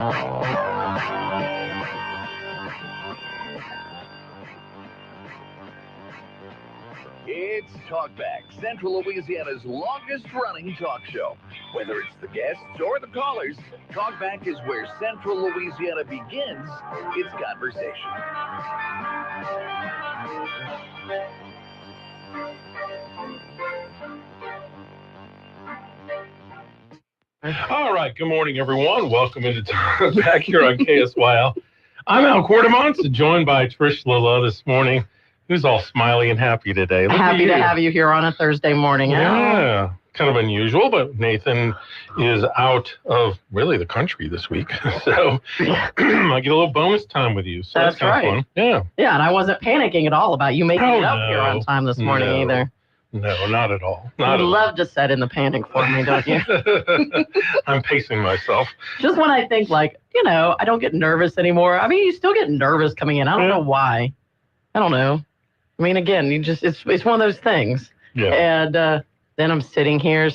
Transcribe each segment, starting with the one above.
It's Talkback, Central Louisiana's longest-running talk show. Whether it's the guests or the callers, Talkback is where Central Louisiana begins its conversation. All right, good morning, everyone. Welcome into Talkback here on KSYL. I'm Al Quartermont, joined by Trish Lala this morning, who's all smiley and happy today. Happy to have you here on a Thursday morning. Yeah, kind of unusual, but Nathan is out of really the country this week, so I get a little bonus time with you. So that's kind of fun. Yeah. Yeah, and I wasn't panicking at all about you making it up here on time this morning either. No, not at all. You'd love to set in the panic for me, don't you? I'm pacing myself. Just when I think, I don't get nervous anymore. I mean, you still get nervous coming in. I don't know why. I don't know. I mean, again, it's one of those things. Yeah. And then I'm sitting here,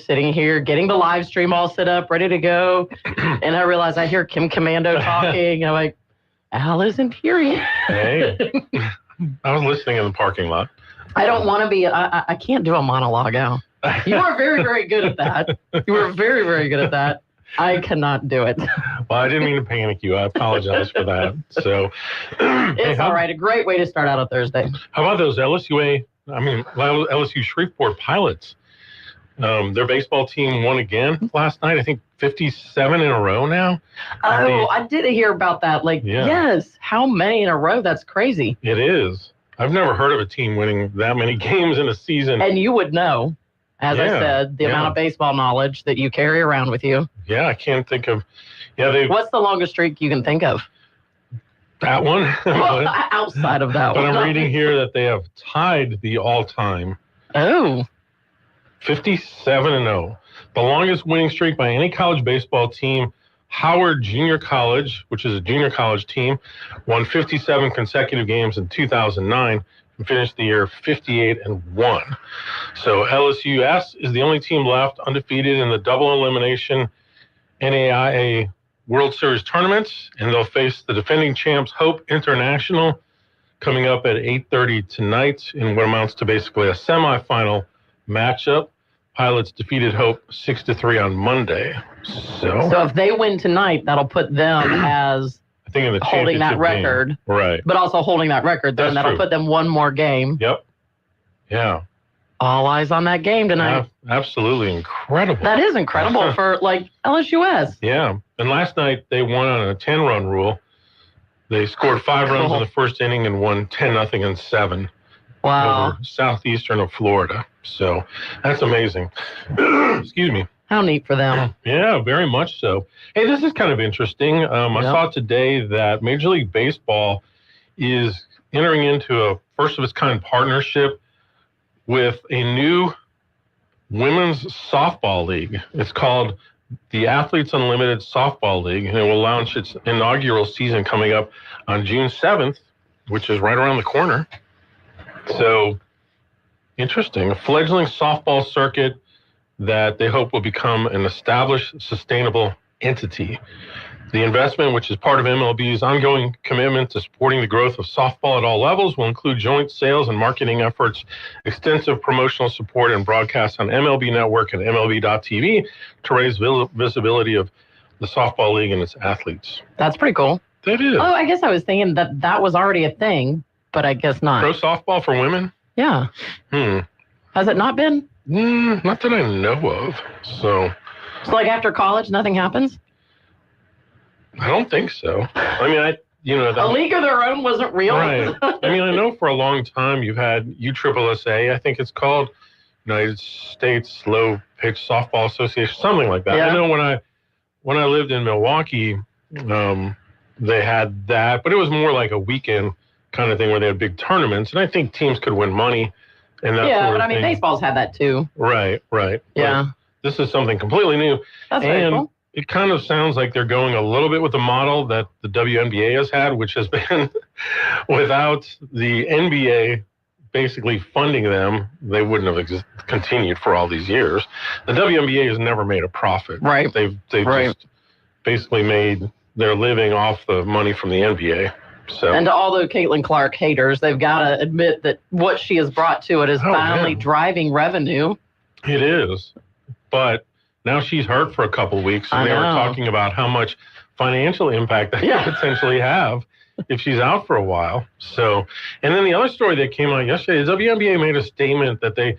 getting the live stream all set up, ready to go. And I realize I hear Kim Commando talking. I'm like, Al isn't here yet. Hey, I was listening in the parking lot. I don't want to be, I can't do a monologue, Al. You are very, very good at that. You are very, very good at that. I cannot do it. Well, I didn't mean to panic you. I apologize for that. So, it's all right. A great way to start out a Thursday. How about those LSU Shreveport Pilots? Their baseball team won again last night. I think 57 in a row now. Oh, I did hear about that. Yes. How many in a row? That's crazy. It is. I've never heard of a team winning that many games in a season. And you would know, as I said, the amount of baseball knowledge that you carry around with you. Yeah, I can't think of. What's the longest streak you can think of? That one. Well, outside of that one. But I'm reading here that they have tied the all-time. 57-0. The longest winning streak by any college baseball team. Howard Junior College, which is a junior college team, won 57 consecutive games in 2009 and finished the year 58-1. So LSUS is the only team left undefeated in the double elimination NAIA World Series tournaments, and they'll face the defending champs Hope International coming up at 8:30 tonight in what amounts to basically a semifinal matchup. Pilots defeated Hope 6-3 on Monday. So if they win tonight, that'll put them as I think in the holding that record. Game. Right. But also holding that record, then that'll put them one more game. Yep. Yeah. All eyes on that game tonight. Absolutely incredible. That is incredible for LSUS. Yeah. And last night they won on a 10-run rule. They scored 5 runs in the first inning and won 10-0 in 7. Wow. Over southeastern of Florida. So that's amazing. Excuse me. How neat for them. Yeah, very much so. Hey, this is kind of interesting. I saw today that Major League Baseball is entering into a first-of-its-kind partnership with a new women's softball league. It's called the Athletes Unlimited Softball League, and it will launch its inaugural season coming up on June 7th, which is right around the corner. So, interesting. A fledgling softball circuit that they hope will become an established, sustainable entity. The investment, which is part of MLB's ongoing commitment to supporting the growth of softball at all levels, will include joint sales and marketing efforts, extensive promotional support, and broadcasts on MLB Network and MLB.TV to raise visibility of the softball league and its athletes. That's pretty cool. That is. Oh, I guess I was thinking that was already a thing, but I guess not. Pro softball for women? Yeah. Has it not been? Not that I know of. So after college, nothing happens? I don't think so. I mean, a league of their own wasn't real. Right. I mean, I know for a long time you've had USSSA, I think it's called, United States Slow Pitch Softball Association, something like that. Yeah. I know when I lived in Milwaukee, they had that, but it was more like a weekend kind of thing where they had big tournaments, and I think teams could win money. And that but I mean, baseball's had that too. Right. Yeah. But this is something completely new. That's very cool. It kind of sounds like they're going a little bit with the model that the WNBA has had, which has been without the NBA basically funding them, they wouldn't have continued for all these years. The WNBA has never made a profit. Right. They've just basically made they're living off the money from the NBA. So. And to all the Caitlin Clark haters, they've got to admit that what she has brought to it is finally driving revenue. It is. But now she's hurt for a couple of weeks, and they were talking about how much financial impact that could potentially have if she's out for a while. So, and then the other story that came out yesterday, the WNBA made a statement that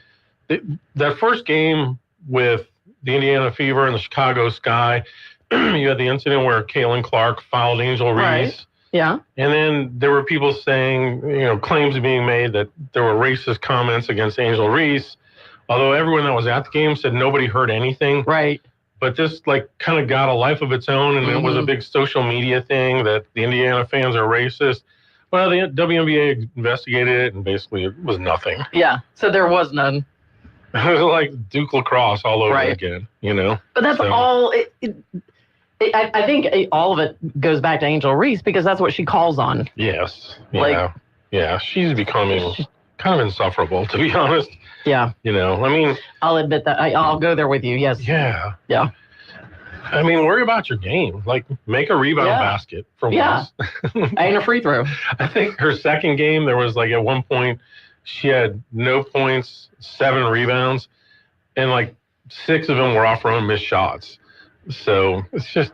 that first game with the Indiana Fever and the Chicago Sky, you had the incident where Caitlin Clark fouled Angel Reese. Right. Yeah. And then there were people saying, claims being made that there were racist comments against Angel Reese, although everyone that was at the game said nobody heard anything. Right. But this kind of got a life of its own, and it was a big social media thing that the Indiana fans are racist. Well, the WNBA investigated it, and basically it was nothing. Yeah, so there was none. It was like Duke lacrosse all over again, But that's all. I think all of it goes back to Angel Reese because that's what she calls on. Yes. Yeah. She's becoming kind of insufferable, to be honest. Yeah. I'll admit that. I'll go there with you. Yes. Yeah. Yeah. I mean, worry about your game. Like, make a rebound basket for once. And a free throw. I think her second game, there was at one point, she had no points, 7 rebounds, and 6 of them were off her own missed shots. So it's just,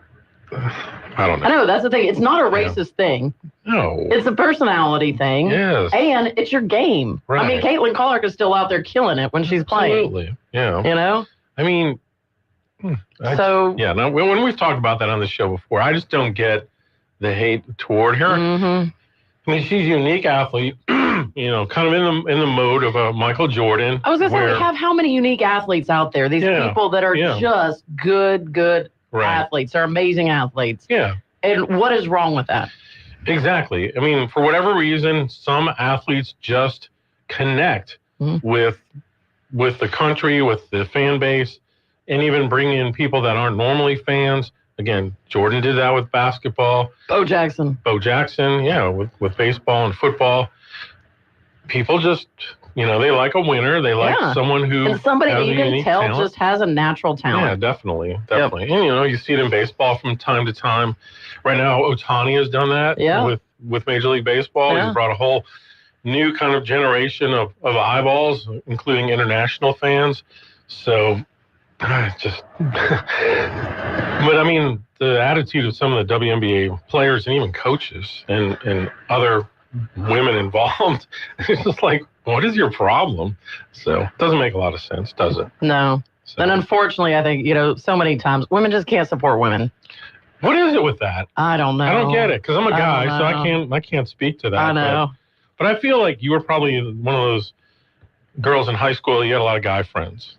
I don't know. I know, that's the thing. It's not a racist thing. No. It's a personality thing. Yes. And it's your game. Right. I mean, Caitlin Clark is still out there killing it when she's playing. Absolutely. Yeah. I mean, now, when we've talked about that on the show before, I just don't get the hate toward her. Mm-hmm. I mean, she's a unique athlete, kind of in the mode of a Michael Jordan. I was going to say, we have how many unique athletes out there? These people that are just good athletes. They're amazing athletes. Yeah. And what is wrong with that? Exactly. I mean, for whatever reason, some athletes just connect with the country, with the fan base, and even bring in people that aren't normally fans. Again, Jordan did that with basketball. Bo Jackson, with baseball and football. People just, they like a winner. They like someone who and somebody has that you can tell talent. just has a natural talent. Yeah, definitely. Yep. And, you see it in baseball from time to time. Right now, Ohtani has done that with Major League Baseball. Yeah. He's brought a whole new kind of generation of eyeballs, including international fans. So, just... But, I mean, the attitude of some of the WNBA players and even coaches and other women involved, it's just like, what is your problem? So, it doesn't make a lot of sense, does it? No. So. And unfortunately, I think, so many times, women just can't support women. What is it with that? I don't know. I don't get it, because I'm a guy, so I can't speak to that. I know. But I feel like you were probably one of those girls in high school, you had a lot of guy friends.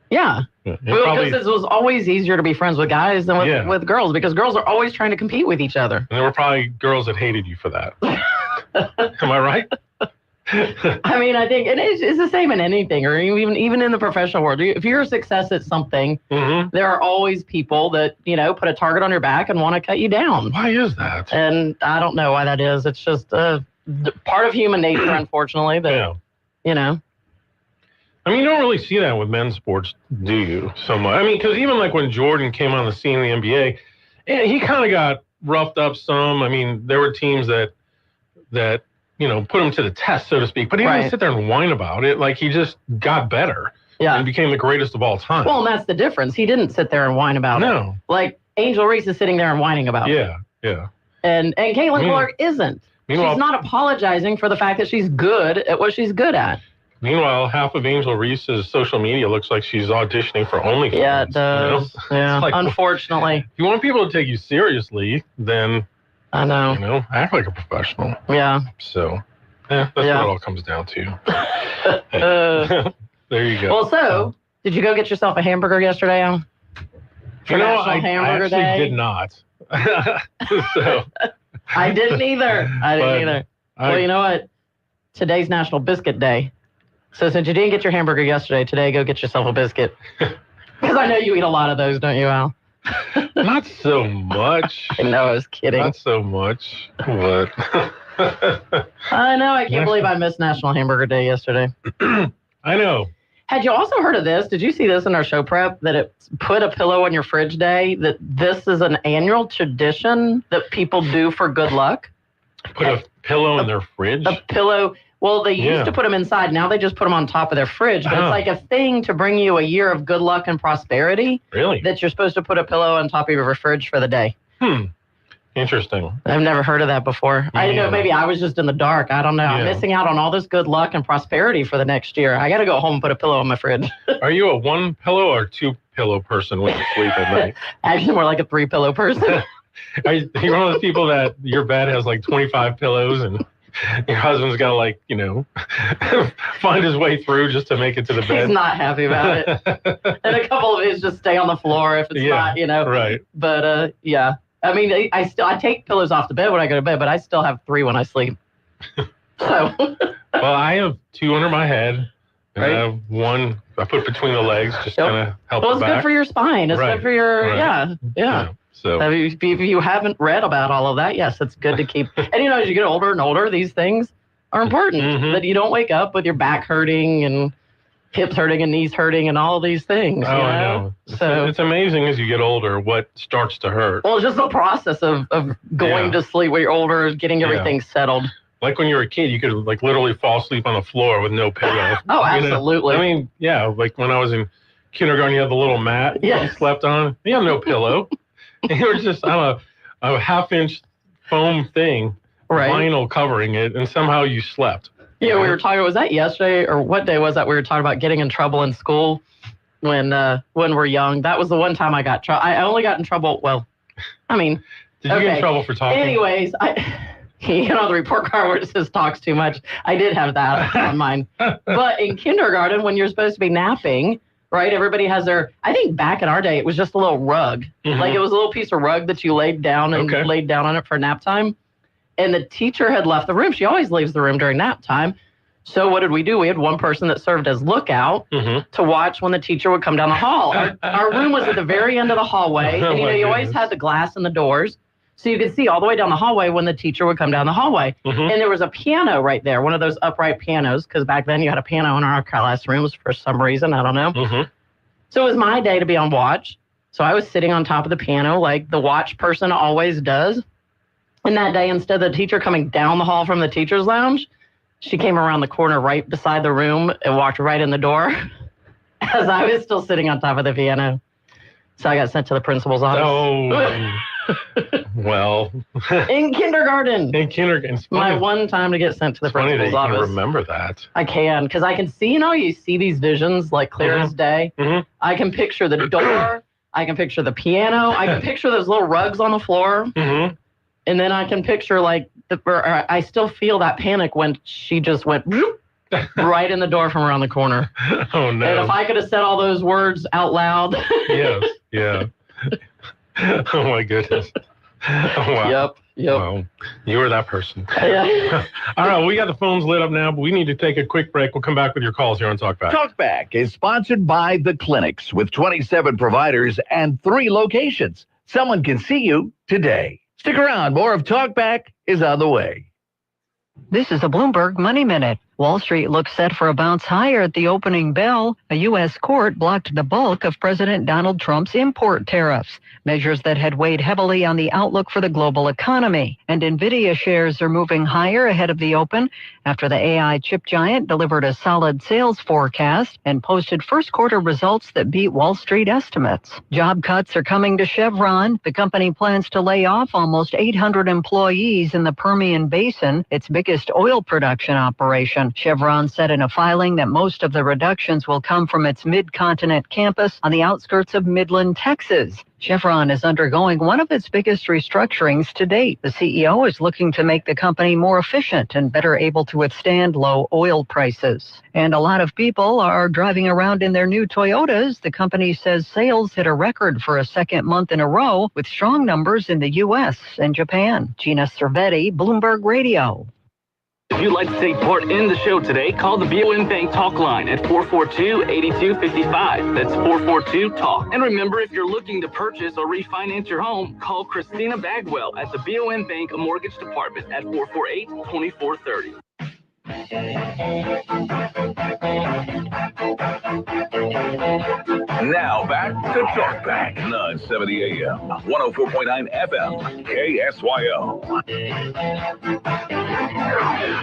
Yeah. Because it was always easier to be friends with guys than with girls, because girls are always trying to compete with each other. And there were probably girls that hated you for that. Am I right? I mean, I think it's the same in anything, or even in the professional world. If you're a success at something, there are always people that, put a target on your back and want to cut you down. Why is that? And I don't know why that is. It's just part of human nature, unfortunately. But, I mean, you don't really see that with men's sports, do you, so much? I mean, because even when Jordan came on the scene in the NBA, he kind of got roughed up some. I mean, there were teams that put him to the test, so to speak. But he didn't sit there and whine about it. He just got better and became the greatest of all time. Well, and that's the difference. He didn't sit there and whine about it. No. Angel Reese is sitting there and whining about it. Yeah. And Caitlin Clark isn't. She's not apologizing for the fact that she's good at what she's good at. Meanwhile, half of Angel Reese's social media looks like she's auditioning for OnlyFans. Yeah, it does. Yeah, unfortunately. If you want people to take you seriously, then, I know. Act like a professional. Yeah. So, that's what it all comes down to. There you go. Well, so, did you go get yourself a hamburger yesterday, Al? I actually did not. So. I didn't either. Well, you know what? Today's National Biscuit Day. So since you didn't get your hamburger yesterday, today go get yourself a biscuit. Because I know you eat a lot of those, don't you, Al? Not so much. I know, I was kidding. Not so much, but... I know, I can't believe I missed National Hamburger Day yesterday. I know. Had you also heard of this? Did you see this in our show prep, that it put a pillow on your fridge day, that this is an annual tradition that people do for good luck? Put a pillow in their fridge? A pillow. Well, they used to put them inside. Now they just put them on top of their fridge. But it's like a thing to bring you a year of good luck and prosperity. Really? That you're supposed to put a pillow on top of your fridge for the day. Interesting. I've never heard of that before. I didn't know. Maybe I was just in the dark. I don't know. I'm missing out on all this good luck and prosperity for the next year. I got to go home and put a pillow on my fridge. Are you a one pillow or two pillow person when you sleep at night? Actually, more like a 3 pillow person. Are you one of those people that your bed has like 25 pillows and your husband's got to, like, you know, find his way through just to make it to the bed? He's not happy about it. And a couple of his just stay on the floor if it's not, you know. Right. But, yeah. I mean, I take pillows off the bed when I go to bed, but I still have 3 when I sleep. So. Well, I have 2 under my head. And I have 1 I put between the legs, just kind of help the back. Well, it's good for your spine. It's good for your, yeah. So if you haven't read about all of that, yes, it's good to keep. And, you know, as you get older and older, these things are important. That you don't wake up with your back hurting and hips hurting and knees hurting and all these things. Oh, I know. So it's amazing as you get older what starts to hurt. Well, it's just the process of going to sleep when you're older, getting everything settled. Like when you were a kid, you could like literally fall asleep on the floor with no pillow. Oh, absolutely. You know? I mean, like when I was in kindergarten, you had the little mat you slept on. You had no pillow. It was just a half-inch foam thing, vinyl covering it, and somehow you slept. Yeah, we were talking, was that yesterday, or what day was that we were talking about getting in trouble in school when we're young? That was the one time I got trouble. I only got in trouble, well, I mean. Did you get in trouble for talking? Anyways, you know, the report card where it says talks too much, I did have that on mine. But in kindergarten, when you're supposed to be napping, right, everybody has their, I think back in our day, it was just a little rug. Like it was a little piece of rug that you laid down and laid down on it for nap time. And the teacher had left the room. She always leaves the room during nap time. So what did we do? We had one person that served as lookout to watch when the teacher would come down the hall. Our room was at the very end of the hallway. And, you know, you always had the glass in the doors. So you could see all the way down the hallway when the teacher would come down the hallway. And there was a piano right there, one of those upright pianos, because back then you had a piano in our classrooms for some reason. I don't know. So it was my day to be on watch. So I was sitting on top of the piano like the watch person always does. And that day, instead of the teacher coming down the hall from the teacher's lounge, she came around the corner right beside the room and walked right in the door as I was still sitting on top of the piano. So I got sent to the principal's office. Oh, well. In kindergarten. In kindergarten. My one time to get sent to the principal's office. You can remember that. I can, because I can see, you know, you see these visions like clear as day. I can picture the door. I can picture the piano. I can picture those little rugs on the floor. And then I can picture like, I still feel that panic when she just went right in the door from around the corner. Oh, no. And if I could have said all those words out loud. Yes, yeah. Oh, my goodness. Oh, wow. Yep. Well, you were that person. Yeah. All right, we got the phones lit up now, but we need to take a quick break. We'll come back with your calls here on Talkback. Talkback is sponsored by The Clinics with 27 providers and 3 locations. Someone can see you today. Stick around. More of Talkback is on the way. This is a Bloomberg Money Minute. Wall Street looks set for a bounce higher at the opening bell. A U.S. court blocked the bulk of President Donald Trump's import tariffs, measures that had weighed heavily on the outlook for the global economy. And NVIDIA shares are moving higher ahead of the open after the AI chip giant delivered a solid sales forecast and posted first quarter results that beat Wall Street estimates. Job cuts are coming to Chevron. The company plans to lay off almost 800 employees in the Permian Basin, its biggest oil production operation. Chevron said in a filing that most of the reductions will come from its mid-continent campus on the outskirts of Midland, Texas. Chevron is undergoing one of its biggest restructurings to date. The CEO is looking to make the company more efficient and better able to withstand low oil prices. And a lot of people are driving around in their new Toyotas. The company says sales hit a record for a second month in a row with strong numbers in the U.S. and Japan. Gina Cervetti, Bloomberg Radio. If you'd like to take part in the show today, call the BOM Bank Talk line at 442-8255. That's 442-TALK. And remember, if you're looking to purchase or refinance your home, call Christina Bagwell at the BOM Bank Mortgage Department at 448-2430. Now back to Talk Back, 970 AM, 104.9 FM, KSYO.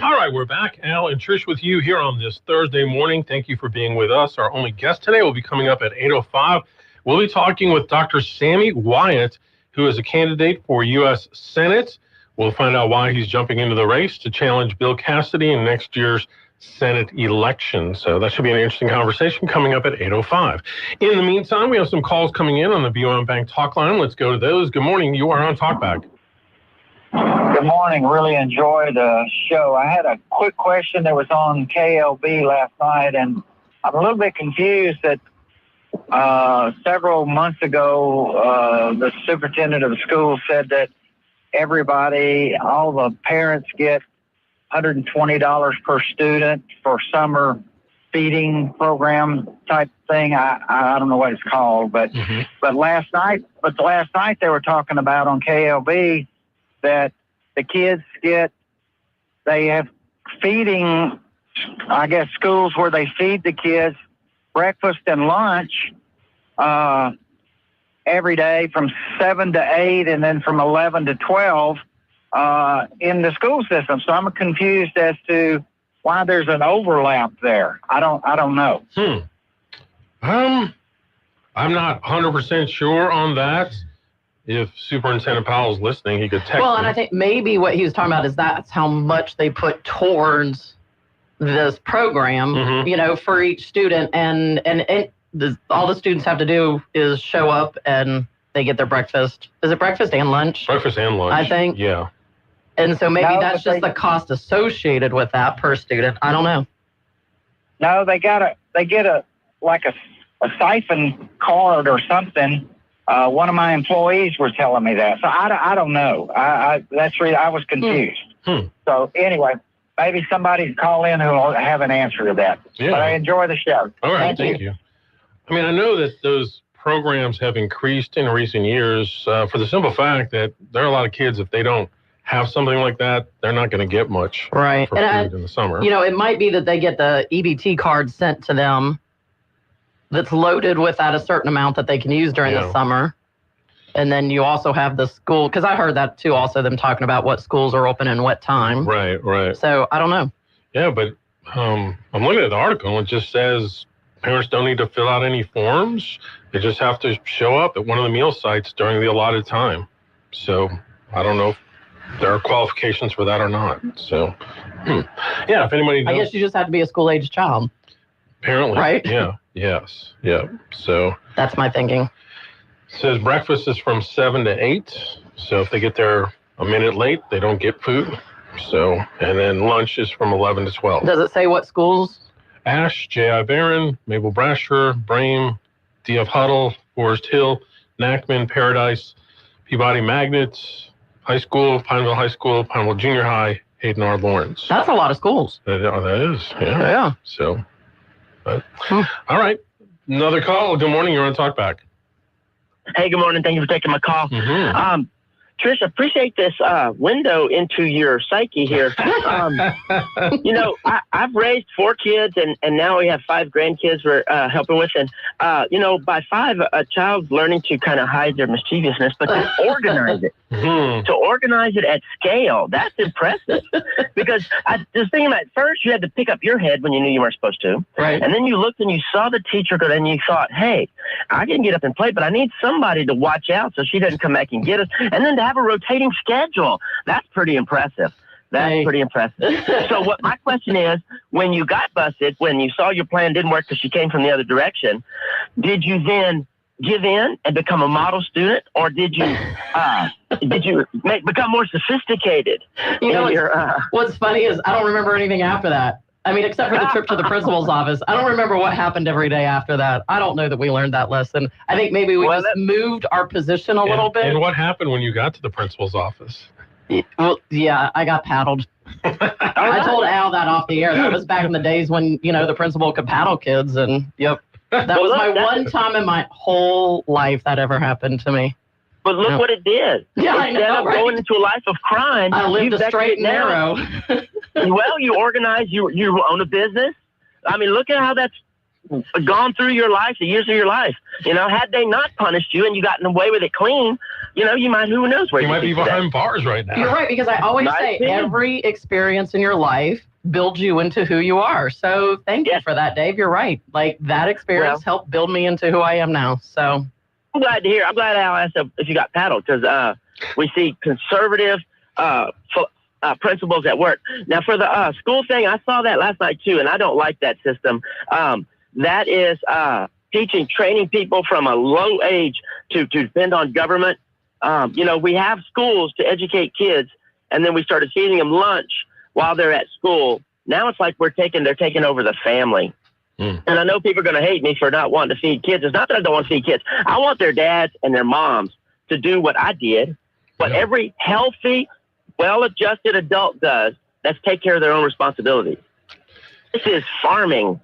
All right, we're back. Al and Trish with you here on this Thursday morning. Thank you for being with us. Our only guest today will be coming up at 8:05. We'll be talking with Dr. Sammy Wyatt, who is a candidate for U.S. Senate. We'll find out why he's jumping into the race to challenge Bill Cassidy in next year's Senate election. So that should be an interesting conversation coming up at 8:05. In the meantime, we have some calls coming in on the BOM Bank Talk line. Let's go to those. Good morning. You are on Talkback. Good morning. Really enjoyed the show. I had a quick question that was on KLB last night, and I'm a little bit confused that several months ago, the superintendent of the school said that everybody, all the parents get $120 per student for summer feeding program type thing. I don't know what it's called, but last night they were talking about on KLB that the kids they have feeding, I guess, schools where they feed the kids breakfast and lunch every day from 7 to 8 and then from 11 to 12 in the school system. So I'm confused as to why there's an overlap there. I don't know. I'm not 100% sure on that. If Superintendent Powell's listening, he could text Well, me. and I think maybe what he was talking about is that's how much they put towards this program, for each student. And all the students have to do is show up and they get their breakfast. Is it breakfast and lunch? Breakfast and lunch. I think. Yeah. And so maybe No, that's just the cost associated with that per student. I don't know. No, they get a siphon card or something. One of my employees were telling me that. So I don't know. That's really, I was confused. So anyway, maybe somebody can call in who will have an answer to that. Yeah. But I enjoy the show. All right. Thank you. I mean, I know that those programs have increased in recent years for the simple fact that there are a lot of kids, if they don't have something like that, they're not going to get much right. for food in the summer. It might be that they get the EBT card sent to them that's loaded with at a certain amount that they can use during the summer. And then you also have the school, because I heard that too, also them talking about what schools are open and what time. Right. So I don't know. Yeah, but I'm looking at the article and it just says parents don't need to fill out any forms. They just have to show up at one of the meal sites during the allotted time. So I don't know if there are qualifications for that or not. So, yeah, if anybody knows. I guess you just have to be a school-age child. Apparently. Right? Yeah. Yes. Yeah. So. That's my thinking. It says breakfast is from 7 to 8. So if they get there a minute late, they don't get food. So, and then lunch is from 11 to 12. Does it say what schools? Ash, J.I. Barron, Mabel Brasher, Brame, D.F. Huddle, Forest Hill, Nachman, Paradise, Peabody Magnet, High School, Pineville High School, Pineville Junior High, Hayden R. Lawrence. That's a lot of schools. That is, yeah. Yeah. So, but, all right. Another call. Good morning. You're on Talkback. Hey, good morning. Thank you for taking my call. Trish, appreciate this window into your psyche here. I've raised 4 kids, and now we have 5 grandkids we're helping with. And, by 5, a child's learning to kind of hide their mischievousness, but to organize it, at scale, that's impressive. Because I was thinking at first you had to pick up your head when you knew you weren't supposed to. Right. And then you looked and you saw the teacher go, and you thought, hey, I can get up and play, but I need somebody to watch out so she doesn't come back and get us. And then to have a rotating schedule, that's pretty impressive. Pretty impressive. So what my question is, when you got busted, when you saw your plan didn't work because you came from the other direction, did you then give in and become a model student, or did you become more sophisticated? What's funny is I don't remember anything after that. I mean, except for the trip to the principal's office. I don't remember what happened every day after that. I don't know that we learned that lesson. I think maybe we just moved our position a little bit. And what happened when you got to the principal's office? Well, yeah, I got paddled. I told Al that off the air. That was back in the days when, the principal could paddle kids. And, that was my one time in my whole life that ever happened to me. But look what it did. Yeah, I know, Instead of going into a life of crime, I lived a straight and narrow. Well, you organize, you own a business. I mean, look at how that's gone through your life, the years of your life. Had they not punished you and you gotten away with it clean, you might, who knows where you might be behind bars right now. You're right, because I always say every experience in your life builds you into who you are. So thank you for that, Dave. You're right. Like, that experience helped build me into who I am now. So I'm glad to hear. I'm glad Al asked if you got paddled, because we see conservative principles at work. Now, for the school thing, I saw that last night too, and I don't like that system. That is training people from a low age to depend on government. We have schools to educate kids, and then we started feeding them lunch while they're at school. Now it's like they're taking over the family. And I know people are going to hate me for not wanting to feed kids. It's not that I don't want to feed kids. I want their dads and their moms to do what I did, what every healthy, well-adjusted adult does. That's take care of their own responsibilities. This is farming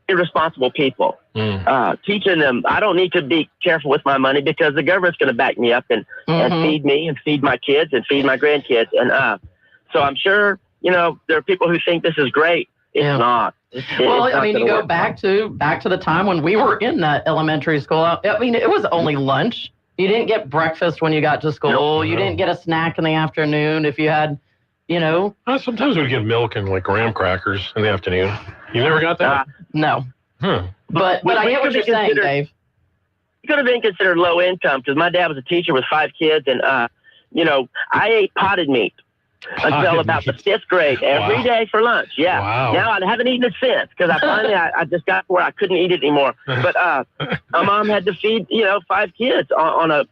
irresponsible people, teaching them I don't need to be careful with my money because the government's going to back me up and feed me and feed my kids and feed my grandkids. And so I'm sure, there are people who think this is great. It's not. You go back to the time when we were in that elementary school. I mean, it was only lunch. You didn't get breakfast when you got to school. You didn't get a snack in the afternoon if you had, Sometimes we'd get milk and like graham crackers in the afternoon. You never got that? No. But I get what you're saying, Dave. It could have been considered low income because my dad was a teacher with 5 kids, and I ate potted meat until about the 5th grade every day for lunch. Yeah. Wow. Now I haven't eaten it since because I just got where I couldn't eat it anymore. But my mom had to feed 5 kids on a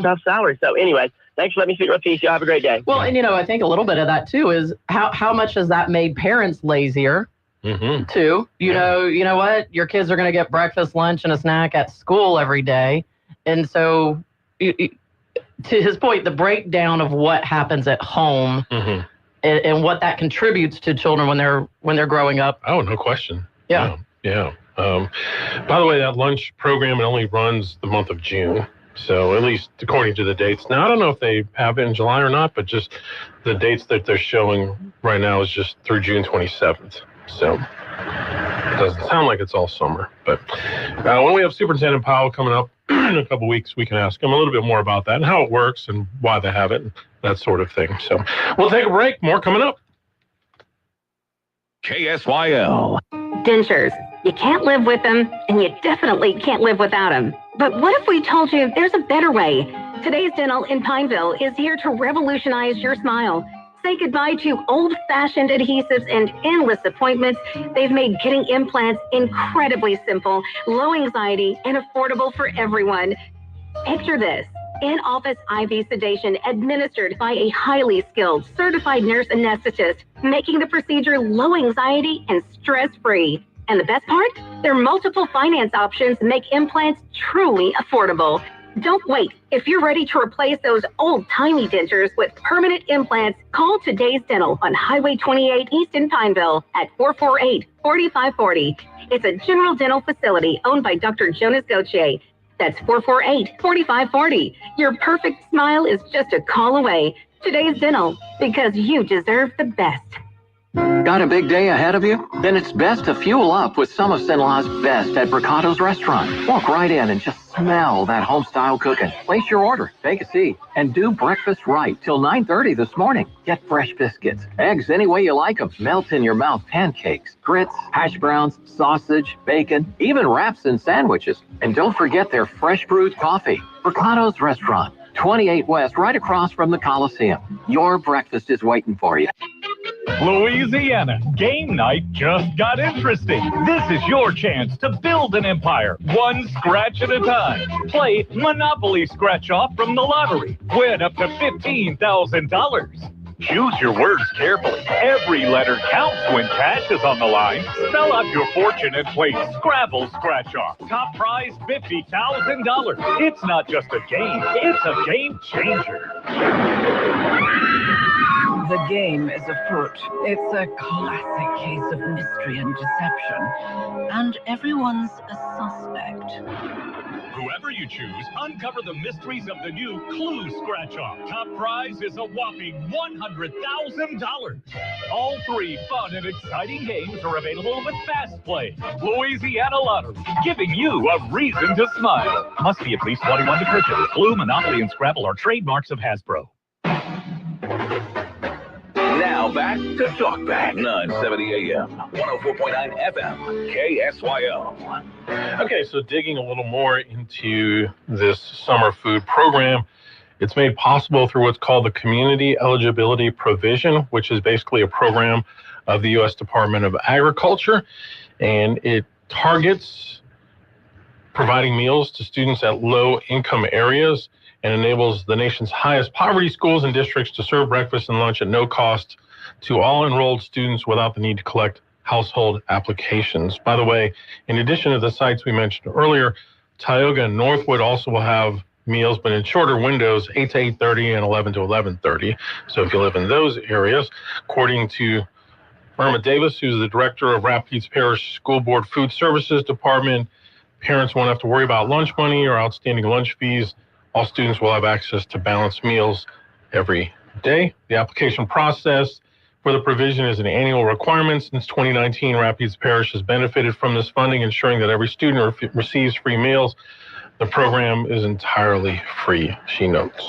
tough salary. So anyway, thanks for letting me speak my piece. Y'all have a great day. Well, and I think a little bit of that too is how much has that made parents lazier? Too. You know what? Your kids are going to get breakfast, lunch, and a snack at school every day, and so. To his point, the breakdown of what happens at home and what that contributes to children when they're growing up. Oh, no question. Yeah. By the way, that lunch program, it only runs the month of June. So at least according to the dates. Now, I don't know if they have it in July or not, but just the dates that they're showing right now is just through June 27th. So it doesn't sound like it's all summer. But when we have Superintendent Powell coming up in a couple weeks, we can ask him a little bit more about that and how it works and why they have it and that sort of thing. So we'll take a break. More coming up. KSYL. Dentures. You can't live with them, and you definitely can't live without them. But what if we told you there's a better way? Today's Dental in Pineville is here to revolutionize your smile. Say goodbye to old-fashioned adhesives and endless appointments. They've made getting implants incredibly simple, low anxiety, and affordable for everyone. Picture this. In-office IV sedation administered by a highly skilled, certified nurse anesthetist, making the procedure low anxiety and stress-free. And the best part? Their multiple finance options make implants truly affordable. Don't wait. If you're ready to replace those old-timey dentures with permanent implants, call Today's Dental on Highway 28 East in Pineville at 448-4540. It's a general dental facility owned by Dr. Jonas Gauthier. That's 448-4540. Your perfect smile is just a call away. Today's Dental, because you deserve the best. Got a big day ahead of you? Then it's best to fuel up with some of Sinlah's best at Bricato's restaurant. Walk right in and just smell that home-style cooking. Place your order, take a seat, and do breakfast right till 9:30 this morning. Get fresh biscuits, eggs any way you like them, melt in your mouth pancakes, grits, hash browns, sausage, bacon, even wraps and sandwiches. And don't forget their fresh brewed coffee. Bricato's Restaurant, 28 West, right across from the Coliseum. Your breakfast is waiting for you. Louisiana, game night just got interesting. This is your chance to build an empire, one scratch at a time. Play Monopoly Scratch Off from the lottery. Win up to $15,000. Choose your words carefully. Every letter counts when cash is on the line. Spell out your fortune and play Scrabble Scratch Off. Top prize $50,000. It's not just a game, it's a game changer. The The game is afoot. It's a classic case of mystery and deception. And everyone's a suspect. Whoever you choose, uncover the mysteries of the new Clue Scratch-Off. Top prize is a whopping $100,000. All 3 fun and exciting games are available with Fast Play, Louisiana Lottery, giving you a reason to smile. Must be at least 21 to purchase. Clue, Monopoly, and Scrabble are trademarks of Hasbro. Now back to Talkback, 970 AM, 104.9 FM, KSYO. Okay, so digging a little more into this summer food program, it's made possible through what's called the Community Eligibility Provision, which is basically a program of the U.S. Department of Agriculture, and it targets providing meals to students at low-income areas and enables the nation's highest poverty schools and districts to serve breakfast and lunch at no cost to all enrolled students without the need to collect household applications. By the way, in addition to the sites we mentioned earlier, Tioga and Northwood also will have meals, but in shorter windows, 8 to 8:30 and 11 to 11:30. So if you live in those areas, according to Irma Davis, who's the director of Rapides Parish School Board Food Services Department, parents won't have to worry about lunch money or outstanding lunch fees. All students will have access to balanced meals every day. The application process for the provision is an annual requirement. Since 2019, Rapides Parish has benefited from this funding, ensuring that every student receives free meals. The program is entirely free, she notes.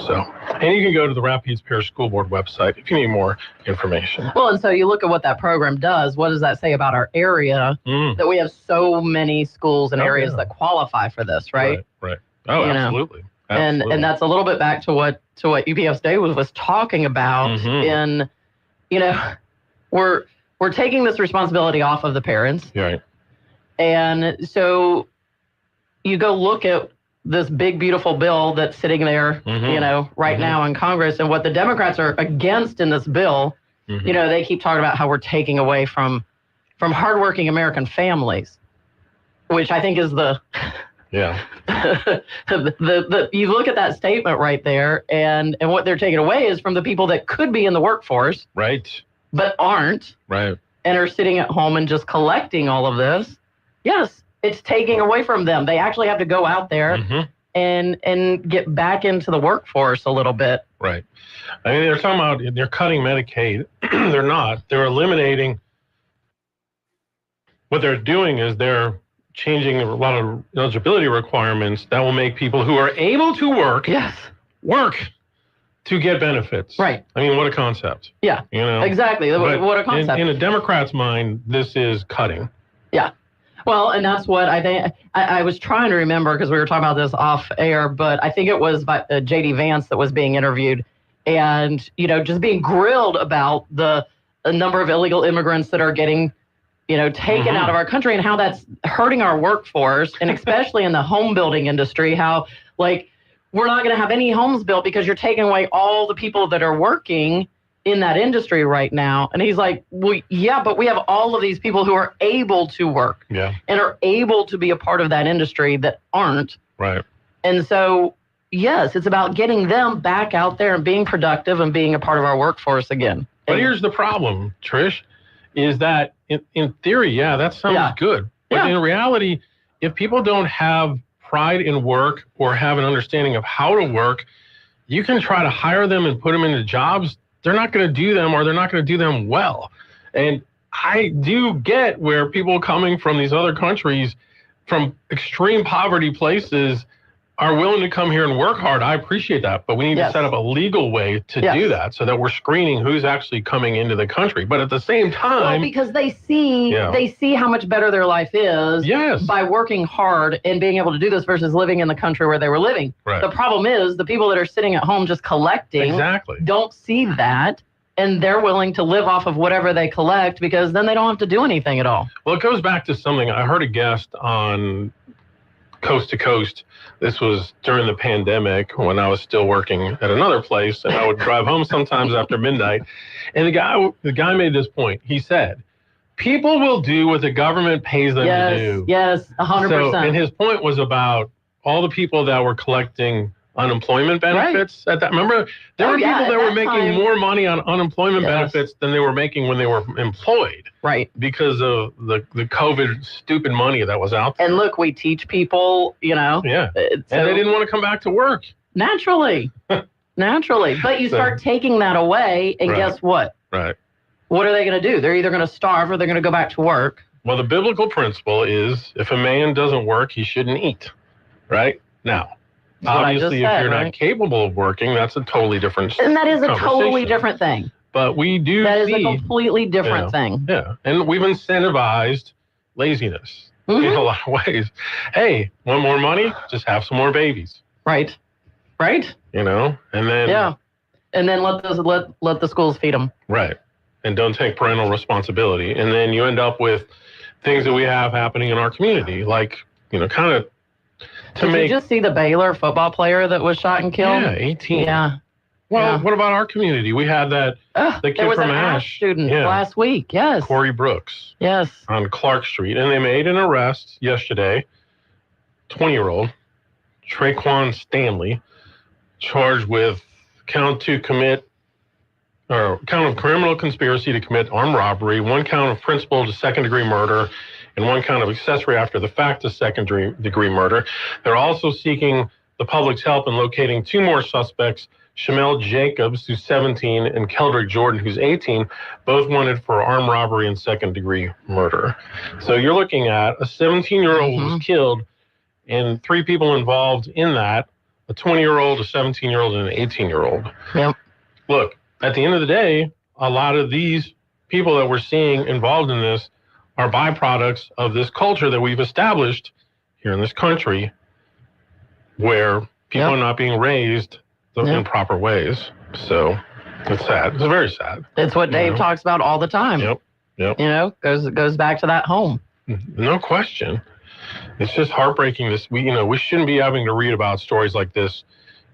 So, and you can go to the Rapides Parish School Board website if you need more information. Well, and so you look at what that program does. What does that say about our area? That we have so many schools and areas that qualify for this, right? Right. Oh, absolutely. And that's a little bit back to what UPS Day was talking about. In, we're taking this responsibility off of the parents. Right. And so you go look at this big, beautiful bill that's sitting there, right now in Congress, and what the Democrats are against in this bill. They keep talking about how we're taking away from hardworking American families, which I think is the you look at that statement right there, and what they're taking away is from the people that could be in the workforce, right, but aren't, right, and are sitting at home and just collecting all of this. Yes, it's taking away from them. They actually have to go out there and get back into the workforce a little bit. Right. I mean, they're talking about they're cutting Medicaid. They're not. They're eliminating. What they're doing is they're changing a lot of eligibility requirements that will make people who are able to work work to get benefits. Right. I mean, what a concept. Yeah. Exactly. What a concept. In a Democrat's mind, this is cutting. Yeah. Well, and that's what I think. I was trying to remember because we were talking about this off air, but I think it was by J.D. Vance that was being interviewed, and just being grilled about the number of illegal immigrants that are getting taken out of our country, and how that's hurting our workforce, and especially in the home building industry, how we're not going to have any homes built because you're taking away all the people that are working in that industry right now. And he's like, well, yeah, but we have all of these people who are able to work and are able to be a part of that industry that aren't. Right. And so, yes, it's about getting them back out there and being productive and being a part of our workforce again. But here's the problem, Trish, is that in theory, that sounds good. But in reality, if people don't have pride in work or have an understanding of how to work, you can try to hire them and put them into jobs. They're not going to do them, or they're not going to do them well. And I do get where people coming from these other countries, from extreme poverty places, are willing to come here and work hard. I appreciate that, but we need to set up a legal way to do that, so that we're screening who's actually coming into the country. But at the same time, because they see how much better their life is by working hard and being able to do this versus living in the country where they were living. Right. The problem is the people that are sitting at home just collecting don't see that, and they're willing to live off of whatever they collect because then they don't have to do anything at all. Well, it goes back to something I heard a guest on Coast to Coast. This was during the pandemic when I was still working at another place, and I would drive home sometimes after midnight. And the guy made this point. He said, people will do what the government pays them to do. Yes, 100%. So, and his point was about all the people that were collecting unemployment benefits at that. Remember, there were people that were making more money on unemployment benefits than they were making when they were employed. Right. Because of the COVID stupid money that was out there. And look, we teach people, Yeah. And they didn't want to come back to work. Naturally. Naturally. But you start taking that away, and guess what? Right. What are they going to do? They're either going to starve or they're going to go back to work. Well, the biblical principle is if a man doesn't work, he shouldn't eat. Right? Now, obviously, if you're not capable of working, that's a totally different And that is a totally different thing. But we do That is a completely different thing. Yeah. And we've incentivized laziness in a lot of ways. Hey, want more money? Just have some more babies. Right. Right. And then and then let the schools feed them. Right. And don't take parental responsibility. And then you end up with things that we have happening in our community, like, kind of Did you just see the Baylor football player that was shot and killed? Yeah, 18. Yeah. Well, what about our community? We had that the kid from Ash student last week. Yes. Corey Brooks. Yes. On Clark Street, and they made an arrest yesterday. 20-year-old Traquan Stanley, charged with count of criminal conspiracy to commit armed robbery, 1 count of principal to second-degree murder, and 1 count of accessory after the fact to second-degree murder. They're also seeking the public's help in locating 2 more suspects, Shamel Jacobs, who's 17, and Keldrick Jordan, who's 18, both wanted for armed robbery and second-degree murder. So you're looking at a 17-year-old was killed, and 3 people involved in that, a 20-year-old, a 17-year-old, and an 18-year-old. Yep. Look, at the end of the day, a lot of these people that we're seeing involved in this are byproducts of this culture that we've established here in this country, where people are not being raised in proper ways. So it's sad. It's very sad. It's what Dave talks about all the time. Yep. Goes back to that home. No question. It's just heartbreaking. We shouldn't be having to read about stories like this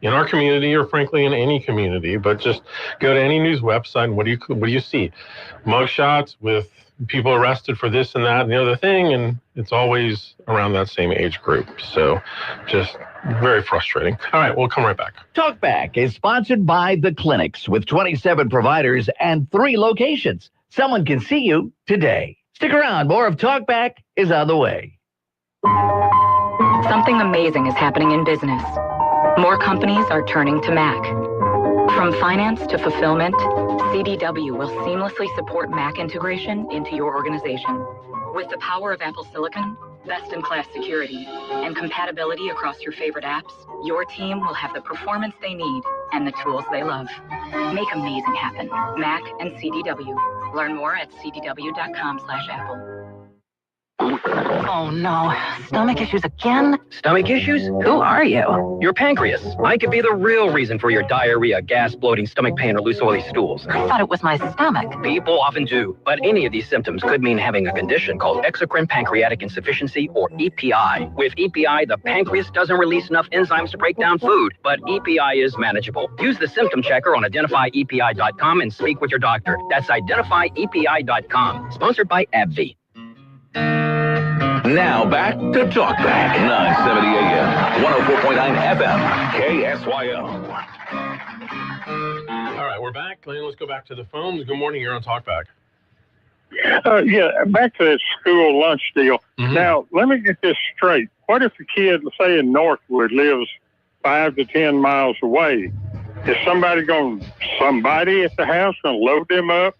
in our community, or frankly in any community. But just go to any news website, and what do you see? Mugshots with people arrested for this and that and the other thing, and it's always around that same age group. So just very frustrating. All right, we'll come right back. Talkback is sponsored by The Clinics, with 27 providers and 3 locations. Someone can see you today. Stick around. More of Talkback is on the way. Something amazing is happening in business. More companies are turning to Mac. From finance to fulfillment, CDW will seamlessly support Mac integration into your organization. With the power of Apple Silicon, best-in-class security, and compatibility across your favorite apps, your team will have the performance they need and the tools they love. Make amazing happen. Mac and CDW. Learn more at cdw.com/Apple. Oh, no. Stomach issues again? Stomach issues? Who are you? Your pancreas. I could be the real reason for your diarrhea, gas, bloating, stomach pain, or loose, oily stools. I thought it was my stomach. People often do, but any of these symptoms could mean having a condition called exocrine pancreatic insufficiency, or EPI. With EPI, the pancreas doesn't release enough enzymes to break down food, but EPI is manageable. Use the symptom checker on identifyepi.com and speak with your doctor. That's identifyepi.com. Sponsored by AbbVie. Now back to Talkback, 970 AM, 104.9 FM, KSYO. All right, we're back. Let's go back to the phones. Good morning. You're on Talkback. Back to that school lunch deal. Now, let me get this straight. What if a kid, say in Northwood, lives 5 to 10 miles away? Is somebody at the house going to load them up,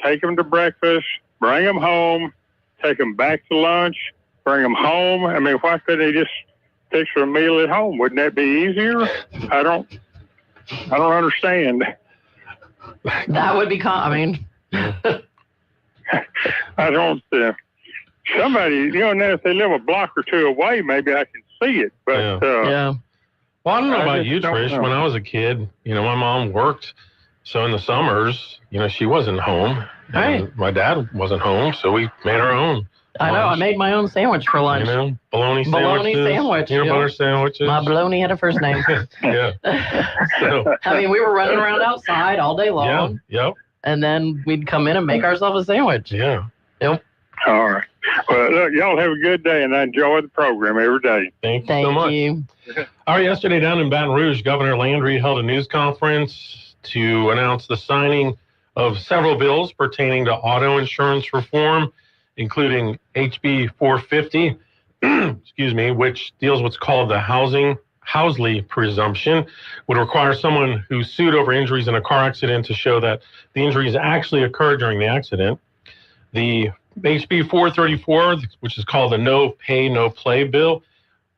take them to breakfast, bring them home, take them back to lunch, bring them home? I mean, why couldn't they just fix a meal at home? Wouldn't that be easier? I don't understand. That would be I don't. Somebody, now if they live a block or 2 away, maybe I can see it. But Well, I don't know about you, Trish. When I was a kid, my mom worked, so in the summers, she wasn't home. Right. My dad wasn't home, so we made our own. I know. I made my own sandwich for lunch. Bologna sandwich. Peanut butter sandwiches. My bologna had a first name. Yeah. So, we were running around outside all day long. Yep. And then we'd come in and make ourselves a sandwich. Yeah. Yep. All right. Well, look, y'all have a good day, and I enjoy the program every day. Thank you so much. All right, yesterday down in Baton Rouge, Governor Landry held a news conference to announce the signing of several bills pertaining to auto insurance reform, including HB 450, excuse me, which deals what's called the Housley presumption, would require someone who sued over injuries in a car accident to show that the injuries actually occurred during the accident. The HB 434, which is called the No Pay, No Play bill,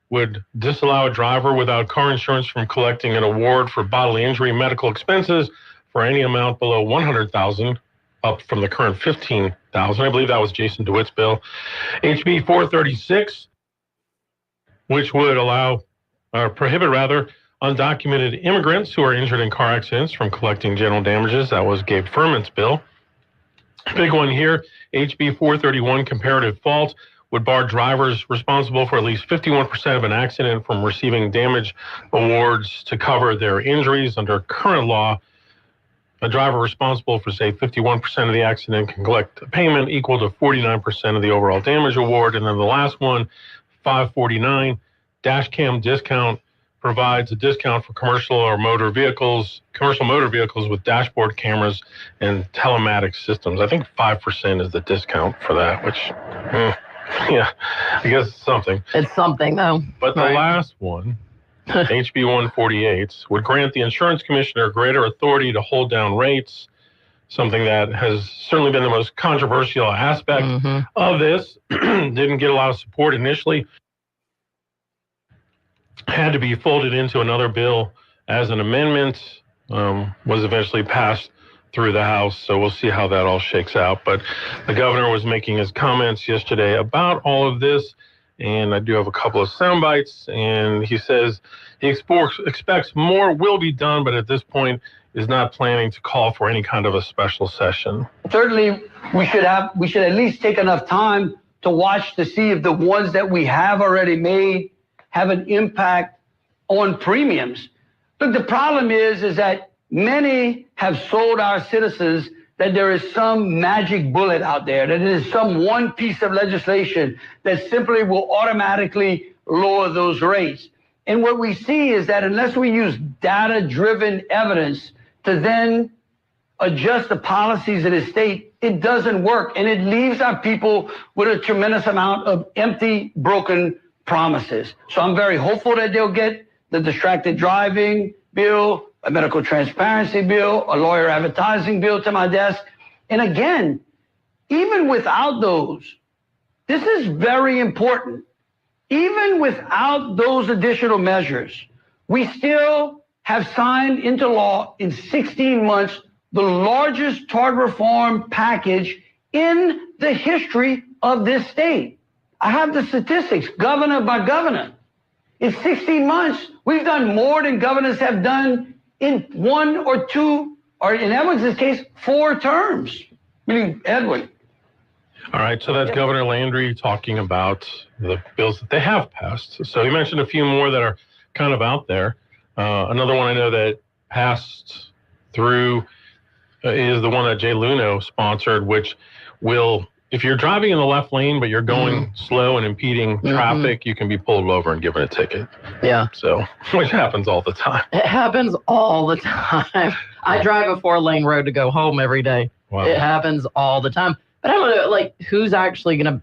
would disallow a driver without car insurance from collecting an award for bodily injury medical expenses for any amount below $100,000, up from the current $15,000. I believe that was Jason DeWitt's bill. HB 436, which would prohibit undocumented immigrants who are injured in car accidents from collecting general damages. That was Gabe Furman's bill. Big one here, HB 431, comparative fault, would bar drivers responsible for at least 51% of an accident from receiving damage awards to cover their injuries. Under current law, a driver responsible for, say, 51% of the accident can collect a payment equal to 49% of the overall damage award. And then the last one, 549, dash cam discount, provides a discount for commercial motor vehicles with dashboard cameras and telematics systems. I think 5% is the discount for that, which, yeah, I guess it's something. It's something, though. But the last one, HB 148, would grant the insurance commissioner greater authority to hold down rates, something that has certainly been the most controversial aspect of this. Didn't get a lot of support initially. Had to be folded into another bill as an amendment, was eventually passed through the House, so we'll see how that all shakes out. But the governor was making his comments yesterday about all of this, and I do have a couple of sound bites, and he says he expects more will be done, but at this point is not planning to call for any kind of a special session. Certainly, we should at least take enough time to watch to see if the ones that we have already made have an impact on premiums. Look, the problem is that many have sold our citizens that there is some magic bullet out there, that it is some one piece of legislation that simply will automatically lower those rates. And what we see is that unless we use data-driven evidence to then adjust the policies of the state, it doesn't work. And it leaves our people with a tremendous amount of empty, broken promises. So I'm very hopeful that they'll get the distracted driving bill, a medical transparency bill, a lawyer advertising bill to my desk. And again, even without those, this is very important. Even without those additional measures, we still have signed into law in 16 months the largest tort reform package in the history of this state. I have the statistics, governor by governor. In 16 months, we've done more than governors have done in one or two, or in Edwards' case, 4 terms, meaning Edwin. All right, so that's Governor Landry talking about the bills that they have passed. So he mentioned a few more that are kind of out there. Another one I know that passed through is the one that Jay Luno sponsored, which will, if you're driving in the left lane, but you're going slow and impeding traffic, you can be pulled over and given a ticket. Yeah. So, which happens all the time. It happens all the time. I drive a 4-lane road to go home every day. Wow. It happens all the time. But I don't know, like, who's actually going to,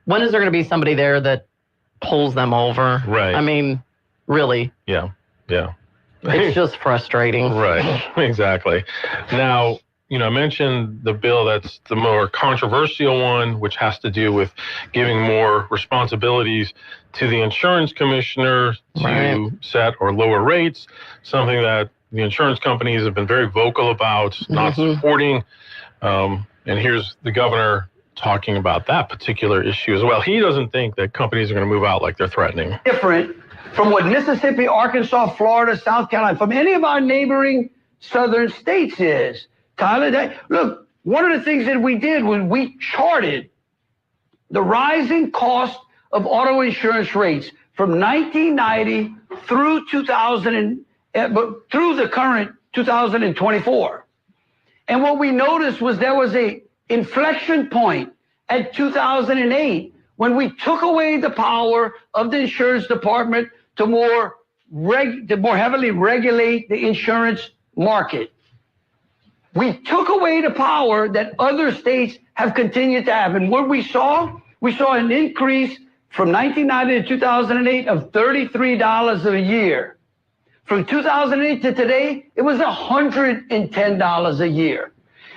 when is there going to be somebody there that pulls them over? Right. I mean, really. Yeah. Yeah. It's just frustrating. Right. Exactly. Now, I mentioned the bill that's the more controversial one, which has to do with giving more responsibilities to the insurance commissioner to set or lower rates, something that the insurance companies have been very vocal about not supporting. And here's the governor talking about that particular issue as well. He doesn't think that companies are going to move out like they're threatening. Different from what Mississippi, Arkansas, Florida, South Carolina, from any of our neighboring southern states is. Tyler, look, one of the things that we did was we charted the rising cost of auto insurance rates from 1990 through 2000, through the current 2024. And what we noticed was there was a inflection point at 2008 when we took away the power of the insurance department to more heavily regulate the insurance market. We took away the power that other states have continued to have. And what we saw an increase from 1990 to 2008 of $33 a year. From 2008 to today, it was $110 a year.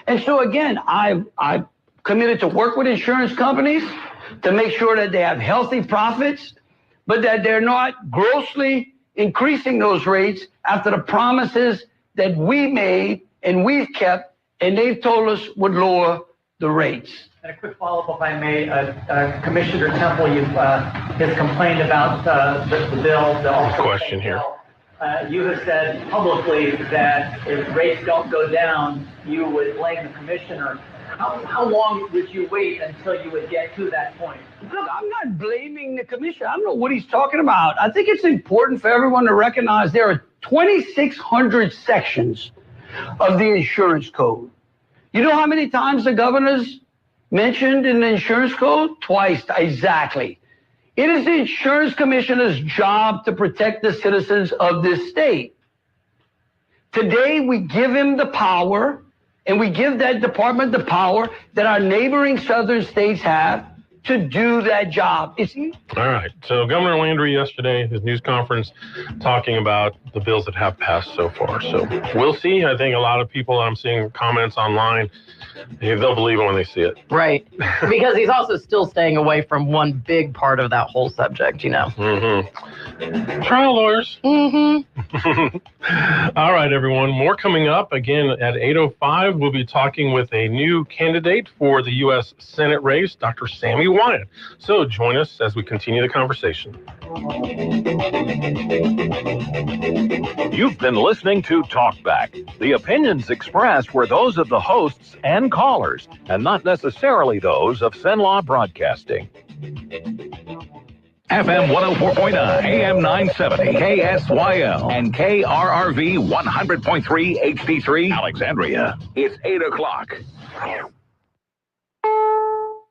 And so again, I've committed to work with insurance companies to make sure that they have healthy profits, but that they're not grossly increasing those rates after the promises that we made and we've kept, and they've told us would lower the rates. And a quick follow-up, if I may. Commissioner Temple, has complained about the bill. The question here. You have said publicly that if rates don't go down, you would blame the commissioner. How long would you wait until you would get to that point? Look, I'm not blaming the commissioner. I don't know what he's talking about. I think it's important for everyone to recognize there are 2,600 sections of the insurance code. You know how many times the governor's mentioned in the insurance code? Twice, exactly. It is the insurance commissioner's job to protect the citizens of this state. Today, we give him the power, and we give that department the power that our neighboring southern states have to do that job. All right. So Governor Landry yesterday, his news conference, talking about the bills that have passed so far. So we'll see. I think a lot of people, I'm seeing comments online, they'll believe it when they see it. Right. Because he's also still staying away from one big part of that whole subject, you know. Mm-hmm. Trial lawyers. Mm-hmm. All right, everyone. More coming up. Again, at 8:05, we'll be talking with a new candidate for the U.S. Senate race, Dr. Sammy Wyatt. So join us as we continue the conversation. You've been listening to Talkback. The opinions expressed were those of the hosts and callers, and not necessarily those of Cenlaw Broadcasting. FM 104.9, AM 970, KSYL, and KRRV 100.3 HD3, Alexandria. It's 8 o'clock.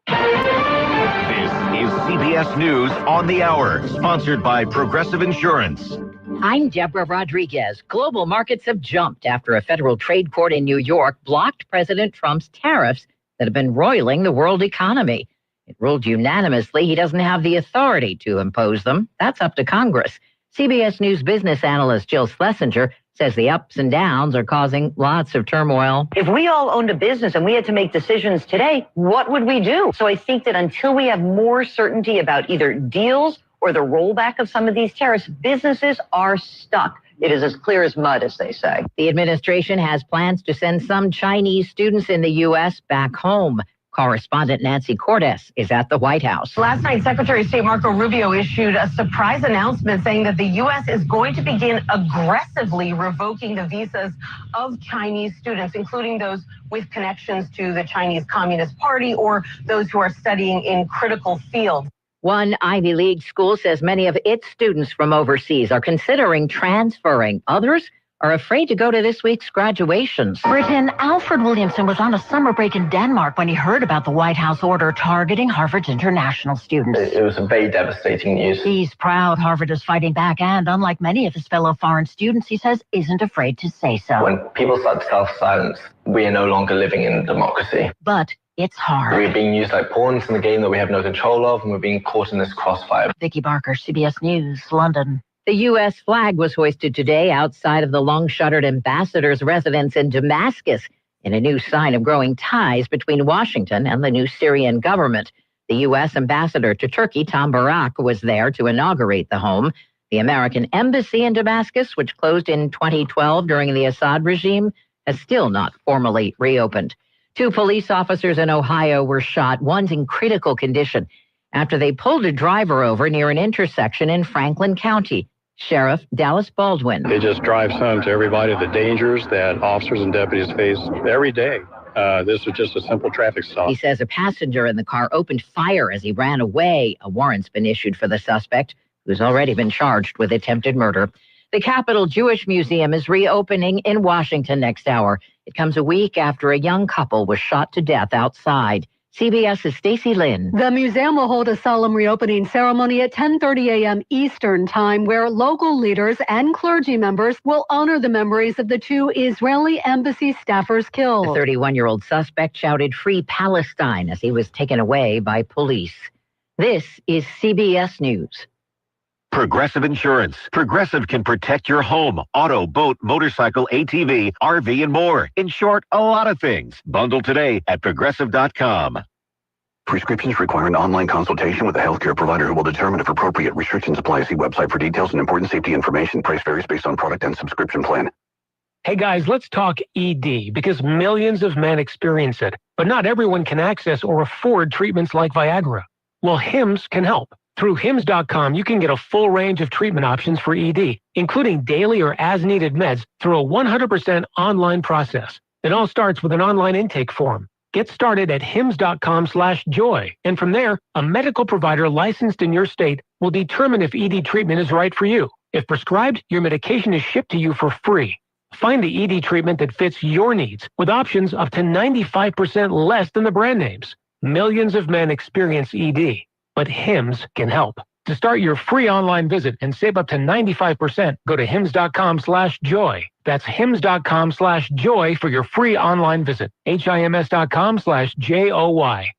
This is CBS News on the Hour, sponsored by Progressive Insurance. I'm Deborah Rodriguez. Global markets have jumped after a federal trade court in New York blocked President Trump's tariffs that have been roiling the world economy. It ruled unanimously he doesn't have the authority to impose them. That's up to Congress. CBS News business analyst Jill Schlesinger says the ups and downs are causing lots of turmoil. If we all owned a business and we had to make decisions today, what would we do? So I think that until we have more certainty about either deals or the rollback of some of these tariffs, businesses are stuck. It is as clear as mud, as they say. The administration has plans to send some Chinese students in the U.S. back home. Correspondent Nancy Cordes is at the White House. Last night, Secretary of State Marco Rubio issued a surprise announcement saying that the U.S. is going to begin aggressively revoking the visas of Chinese students, including those with connections to the Chinese Communist Party or those who are studying in critical fields. One Ivy League school says many of its students from overseas are considering transferring. Others are afraid to go to this week's graduations. Britain, Alfred Williamson was on a summer break in Denmark when he heard about the White House order targeting Harvard's international students. It was very devastating news. He's proud Harvard is fighting back and, unlike many of his fellow foreign students, he says isn't afraid to say so. When people start to self-silence, we are no longer living in democracy. But it's hard. We're being used like pawns in the game that we have no control of, and we're being caught in this crossfire. Vicky Barker, CBS News, London. The U.S. flag was hoisted today outside of the long-shuttered ambassador's residence in Damascus in a new sign of growing ties between Washington and the new Syrian government. The U.S. ambassador to Turkey, Tom Barak, was there to inaugurate the home. The American embassy in Damascus, which closed in 2012 during the Assad regime, has still not formally reopened. 2 police officers in Ohio were shot. One's in critical condition after they pulled a driver over near an intersection in Franklin County. Sheriff Dallas Baldwin. It just drives home to everybody the dangers that officers and deputies face every day. This was just a simple traffic stop. He says a passenger in the car opened fire as he ran away. A warrant's been issued for the suspect, who's already been charged with attempted murder. The Capitol Jewish Museum is reopening in Washington next hour. It comes a week after a young couple was shot to death outside. CBS's Stacey Lynn. The museum will hold a solemn reopening ceremony at 10:30 a.m. Eastern Time, where local leaders and clergy members will honor the memories of the 2 Israeli embassy staffers killed. The 31-year-old suspect shouted "Free Palestine" as he was taken away by police. This is CBS News. Progressive Insurance. Progressive can protect your home, auto, boat, motorcycle, ATV, RV, and more. In short, a lot of things. Bundle today at Progressive.com. Prescriptions require an online consultation with a healthcare provider who will determine if appropriate restrictions apply. See website for details and important safety information. Price varies based on product and subscription plan. Hey guys, let's talk ED, because millions of men experience it, but not everyone can access or afford treatments like Viagra. Well, HIMS can help. Through HIMS.com, you can get a full range of treatment options for ED, including daily or as-needed meds through a 100% online process. It all starts with an online intake form. Get started at HIMS.com/joy, and from there, a medical provider licensed in your state will determine if ED treatment is right for you. If prescribed, your medication is shipped to you for free. Find the ED treatment that fits your needs, with options up to 95% less than the brand names. Millions of men experience ED. But HIMS can help. To start your free online visit and save up to 95%, go to HIMS.com/joy. That's HIMS.com/joy for your free online visit. HIMS.com/JOY.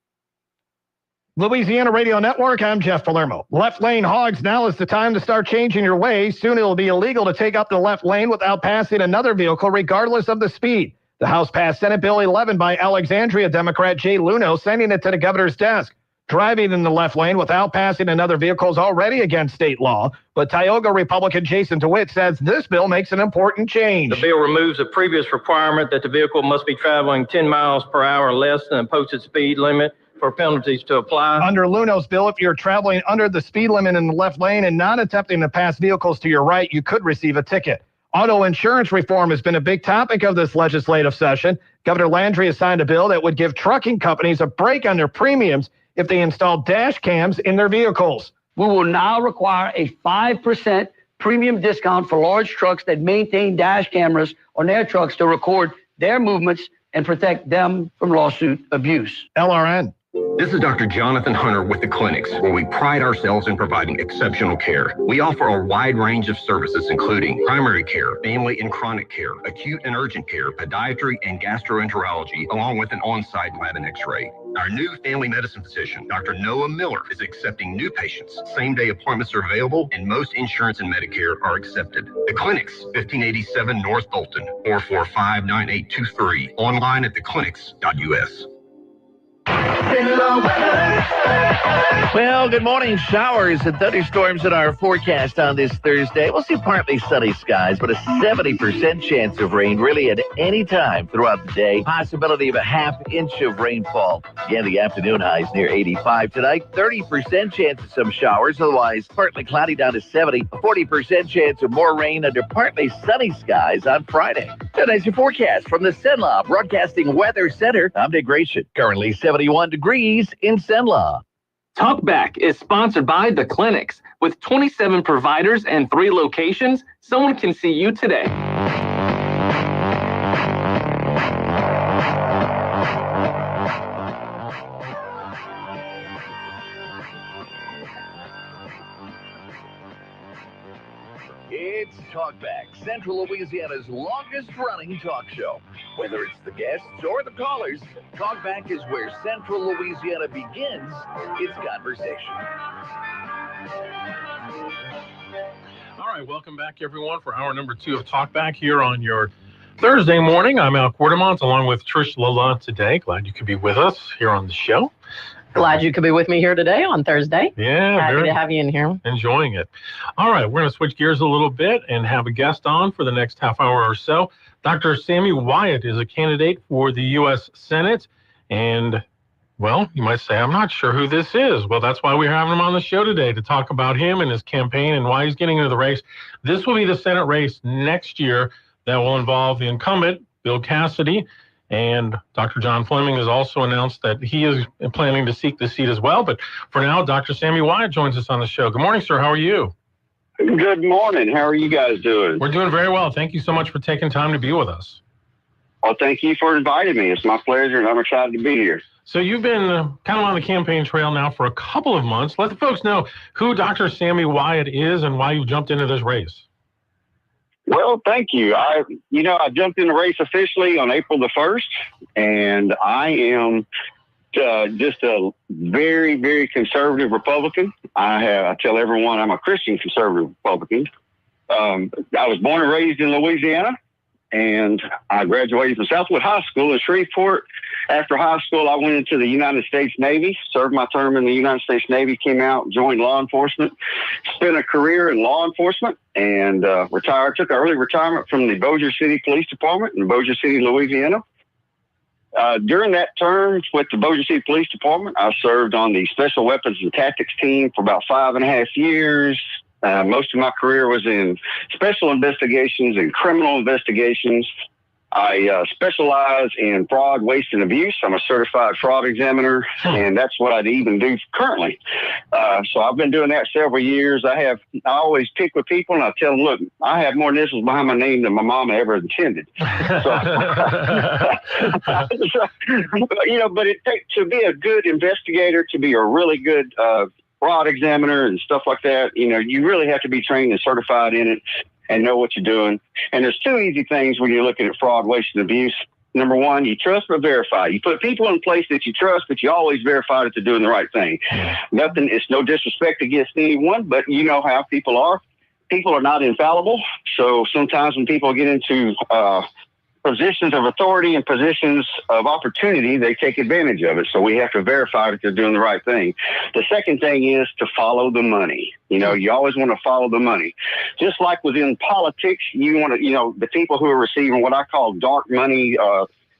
Louisiana Radio Network, I'm Jeff Palermo. Left lane hogs, now is the time to start changing your ways. Soon it will be illegal to take up the left lane without passing another vehicle, regardless of the speed. The House passed Senate Bill 11 by Alexandria Democrat Jay Luno, sending it to the governor's desk. Driving in the left lane without passing another vehicle is already against state law, but Tioga Republican Jason DeWitt says this bill makes an important change. The bill removes a previous requirement that the vehicle must be traveling 10 miles per hour less than a posted speed limit for penalties to apply. Under Luno's bill, if you're traveling under the speed limit in the left lane and not attempting to pass vehicles to your right, you could receive a ticket. Auto insurance reform has been a big topic of this legislative session. Governor Landry has signed a bill that would give trucking companies a break on their premiums if they install dash cams in their vehicles. We will now require a 5% premium discount for large trucks that maintain dash cameras on their trucks to record their movements and protect them from lawsuit abuse. LRN. This is Dr. Jonathan Hunter with the clinics, where we pride ourselves in providing exceptional care. We offer a wide range of services, including primary care, family and chronic care, acute and urgent care, podiatry, and gastroenterology, along with an on-site lab and x-ray. Our new family medicine physician, Dr. Noah Miller, is accepting new patients. Same-day appointments are available, and most insurance and Medicare are accepted. The clinics, 1587 North Bolton, 445-9823. Online at theclinics.us. Well, good morning. Showers and thunderstorms in our forecast on this Thursday. We'll see partly sunny skies, but a 70% chance of rain really at any time throughout the day. Possibility of a half inch of rainfall. Again, the afternoon highs near 85 tonight. 30% chance of some showers, otherwise partly cloudy down to 70. A 40% chance of more rain under partly sunny skies on Friday. And as your forecast from the Cenla Broadcasting Weather Center, I'm Dick Gratian. Currently 71 degrees in Cenla. Talkback is sponsored by The Clinics. With 27 providers and 3 locations, someone can see you today. It's Talkback, Central Louisiana's longest-running talk show. Whether it's the guests or the callers, Talkback is where Central Louisiana begins its conversation. All right, welcome back, everyone, for hour number 2 of Talkback here on your Thursday morning. I'm Al Quartermont, along with Trish Lalonde today. Glad you could be with us here on the show. Glad you could be with me here today on Thursday. Yeah. Happy to have you in here. Enjoying it. All right, we're going to switch gears a little bit and have a guest on for the next half hour or so. Dr. Sammy Wyatt is a candidate for the U.S. Senate. And, well, you might say, I'm not sure who this is. Well, that's why we're having him on the show today, to talk about him and his campaign and why he's getting into the race. This will be the Senate race next year that will involve the incumbent, Bill Cassidy. And Dr. John Fleming has also announced that he is planning to seek the seat as well. But for now, Dr. Sammy Wyatt joins us on the show. Good morning, sir. How are you? Good morning. How are you guys doing? We're doing very well. Thank you so much for taking time to be with us. Well, thank you for inviting me. It's my pleasure, and I'm excited to be here. So you've been kind of on the campaign trail now for a couple of months. Let the folks know who Dr. Sammy Wyatt is and why you jumped into this race. Well, thank you. I jumped in the race officially on April the 1st, and I am just a very, very conservative Republican. I tell everyone I'm a Christian conservative Republican. I was born and raised in Louisiana, and I graduated from Southwood High School in Shreveport. After high school, I went into the United States Navy, served my term in the United States Navy, came out, joined law enforcement, spent a career in law enforcement, and retired. Took early retirement from the Bossier City Police Department in Bossier City, Louisiana. During that term with the Bossier City Police Department, I served on the Special Weapons and Tactics team for about 5.5 years. Most of my career was in special investigations and criminal investigations. I specialize in fraud, waste, and abuse. I'm a certified fraud examiner, and that's what I even do currently. So I've been doing that several years. I always pick with people, and I tell them, look, I have more initials behind my name than my mama ever intended. But it takes to be a good investigator, to be a really good fraud examiner and stuff like that. You really have to be trained and certified in it and know what you're doing. And there's two easy things when you're looking at fraud, waste, and abuse. Number one, you trust but verify. You put people in place that you trust, but you always verify that they're doing the right thing. It's no disrespect against anyone, but you know how people are. People are not infallible. So sometimes when people get into positions of authority and positions of opportunity, they take advantage of it. So we have to verify that they're doing the right thing. The second thing is to follow the money. You always want to follow the money. Just like within politics, you want to, the people who are receiving what I call dark money,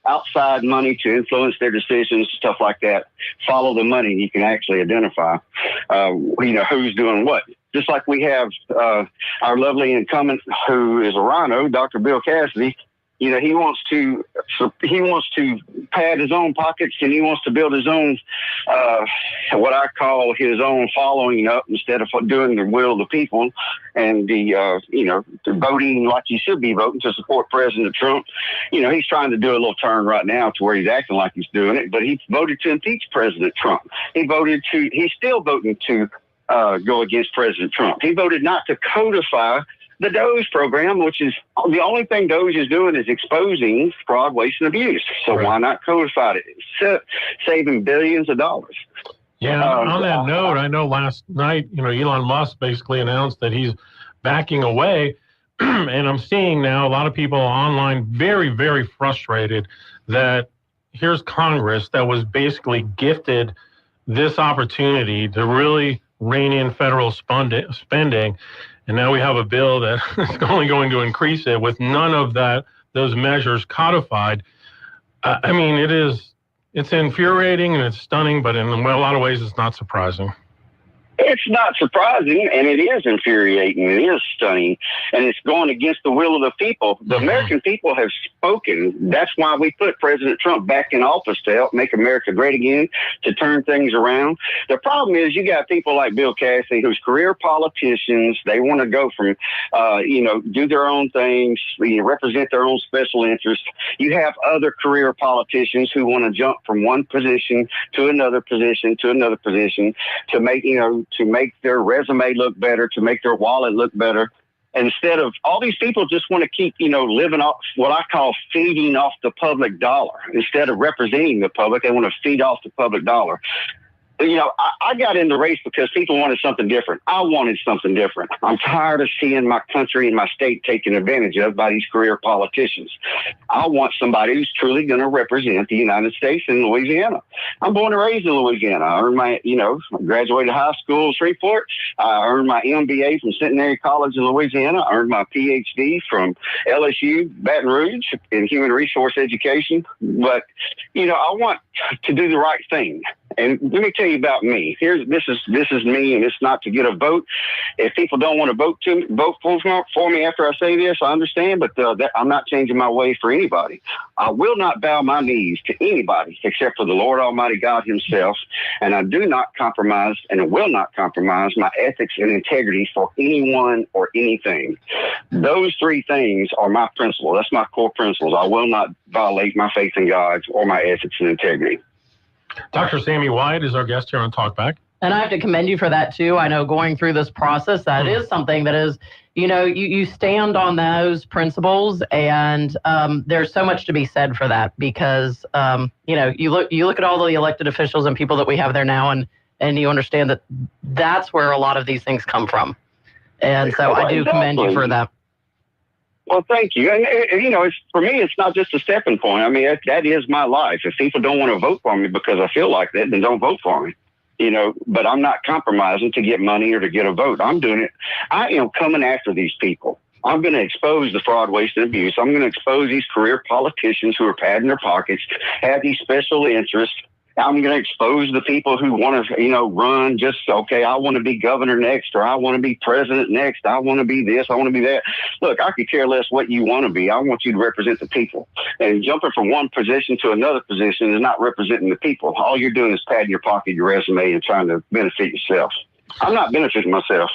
outside money to influence their decisions, stuff like that, follow the money. You can actually identify, who's doing what. Just like we have our lovely incumbent who is a rhino, Dr. Bill Cassidy. He wants to pad his own pockets, and he wants to build his own, what I call his own following up, instead of doing the will of the people and the voting like you should be voting to support President Trump. He's trying to do a little turn right now to where he's acting like he's doing it, but he voted to impeach President Trump. He's still voting to go against President Trump. He voted not to codify the DOGE program, which is the only thing DOGE is doing is exposing fraud, waste, and abuse. So Why not codify it? It's saving billions of dollars. Yeah, on that note, I know last night, Elon Musk basically announced that he's backing away. And I'm seeing now a lot of people online very, very frustrated that here's Congress that was basically gifted this opportunity to really rein in federal spending. And now we have a bill that is only going to increase it with none of those measures codified. It's infuriating and it's stunning, but in a lot of ways it's not surprising. It's not surprising, and it is infuriating. It is stunning, and it's going against the will of the people. The American people have spoken. That's why we put President Trump back in office, to help make America great again, to turn things around. The problem is you got people like Bill Cassidy, who's career politicians. They want to go from, do their own things, represent their own special interests. You have other career politicians who want to jump from one position to another position to another position to make their resume look better, to make their wallet look better. Instead of all these people just want to keep, living off what I call feeding off the public dollar. Instead of representing the public, they want to feed off the public dollar. I got in the race because people wanted something different. I wanted something different. I'm tired of seeing my country and my state taken advantage of by these career politicians. I want somebody who's truly going to represent the United States in Louisiana. I'm born and raised in Louisiana. I earned my, graduated high school in Shreveport. I earned my MBA from Centenary College in Louisiana. I earned my PhD from LSU, Baton Rouge, in human resource education. But, I want to do the right thing. And let me tell you about me. This is me, and it's not to get a vote. If people don't want to vote for me after I say this, I understand, but I'm not changing my way for anybody. I will not bow my knees to anybody except for the Lord Almighty God himself, and I do not compromise and will not compromise my ethics and integrity for anyone or anything. Those three things are my principles. That's my core principles. I will not violate my faith in God or my ethics and integrity. Dr. Sammy Wyatt is our guest here on Talkback. And I have to commend you for that, too. I know going through this process, that is something that is, you stand on those principles, and there's so much to be said for that because, you look at all the elected officials and people that we have there now, and you understand that that's where a lot of these things come from. And so I do commend you for that. Well, thank you. And it's, for me, it's not just a stepping point. I mean, that is my life. If people don't want to vote for me because I feel like that, then don't vote for me. But I'm not compromising to get money or to get a vote. I'm doing it. I am coming after these people. I'm going to expose the fraud, waste, and abuse. I'm going to expose these career politicians who are padding their pockets, have these special interests. I'm going to expose the people who want to, run just, okay, I want to be governor next, or I want to be president next. I want to be this. I want to be that. Look, I could care less what you want to be. I want you to represent the people. And jumping from one position to another position is not representing the people. All you're doing is padding your pocket, your resume, and trying to benefit yourself. I'm not benefiting myself.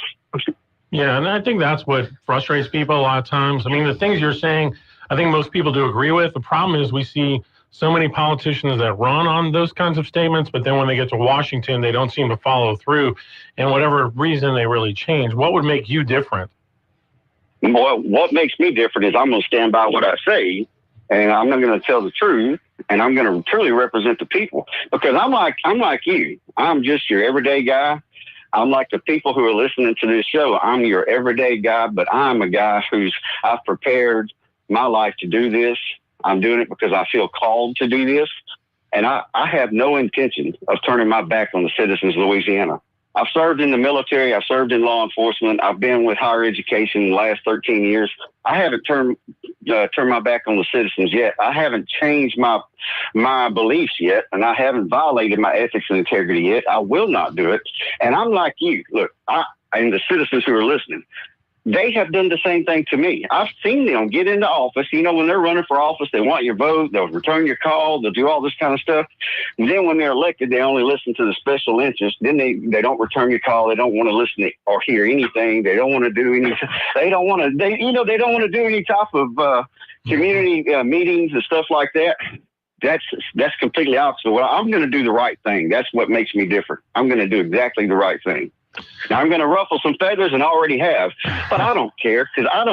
Yeah, and I think that's what frustrates people a lot of times. I mean, the things you're saying, I think most people do agree with. The problem is we see so many politicians that run on those kinds of statements, but then when they get to Washington, they don't seem to follow through. And whatever reason they really change. What would make you different? Well, what makes me different is I'm going to stand by what I say, and I'm not going to tell the truth, and I'm going to truly represent the people. Because I'm like you. I'm just your everyday guy. I'm like the people who are listening to this show. I'm your everyday guy, but I'm a guy I've prepared my life to do this. I'm doing it because I feel called to do this. And I have no intention of turning my back on the citizens of Louisiana. I've served in the military. I've served in law enforcement. I've been with higher education in the last 13 years. I haven't turned my back on the citizens yet. I haven't changed my beliefs yet, and I haven't violated my ethics and integrity yet. I will not do it. And I'm like you. Look, and the citizens who are listening, they have done the same thing to me. I've seen them get into office. When they're running for office, they want your vote. They'll return your call. They'll do all this kind of stuff. And then when they're elected, they only listen to the special interest. Then they don't return your call. They don't want to listen to or hear anything. They don't want to do anything. They don't want to do any type of community meetings and stuff like that. That's completely opposite. Well, I'm going to do the right thing. That's what makes me different. I'm going to do exactly the right thing. Now, I'm going to ruffle some feathers, and I already have, but I don't care because I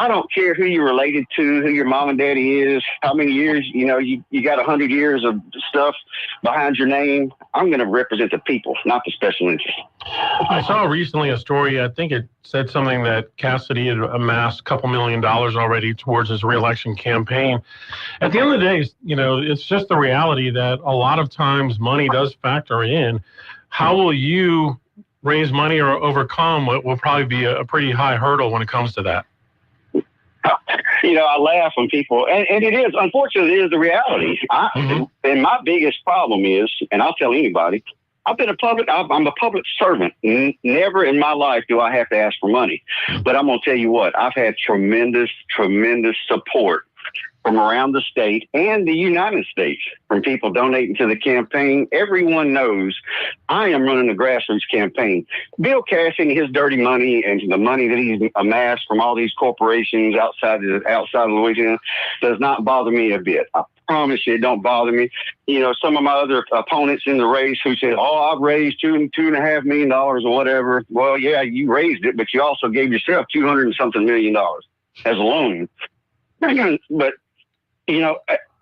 don't care who you're related to, who your mom and daddy is, how many years, you got 100 years of stuff behind your name. I'm going to represent the people, not the special interest. I saw recently a story, I think it said something that Cassidy had amassed a couple $1 million already towards his reelection campaign. At the end of the day, it's just the reality that a lot of times money does factor in. How will you raise money or overcome what will probably be a pretty high hurdle when it comes to that? I laugh when people, and it is, unfortunately, it is the reality. And my biggest problem is, and I'll tell anybody, I'm a public servant. Never in my life do I have to ask for money. But I'm going to tell you what, I've had tremendous, tremendous support from around the state and the United States, from people donating to the campaign. Everyone knows I am running a grassroots campaign. Bill cashing his dirty money and the money that he's amassed from all these corporations outside of Louisiana does not bother me a bit. I promise you, it don't bother me. Some of my other opponents in the race who said, I've raised $2.5 million or whatever. Well, yeah, you raised it, but you also gave yourself $200 and something million as a loan. But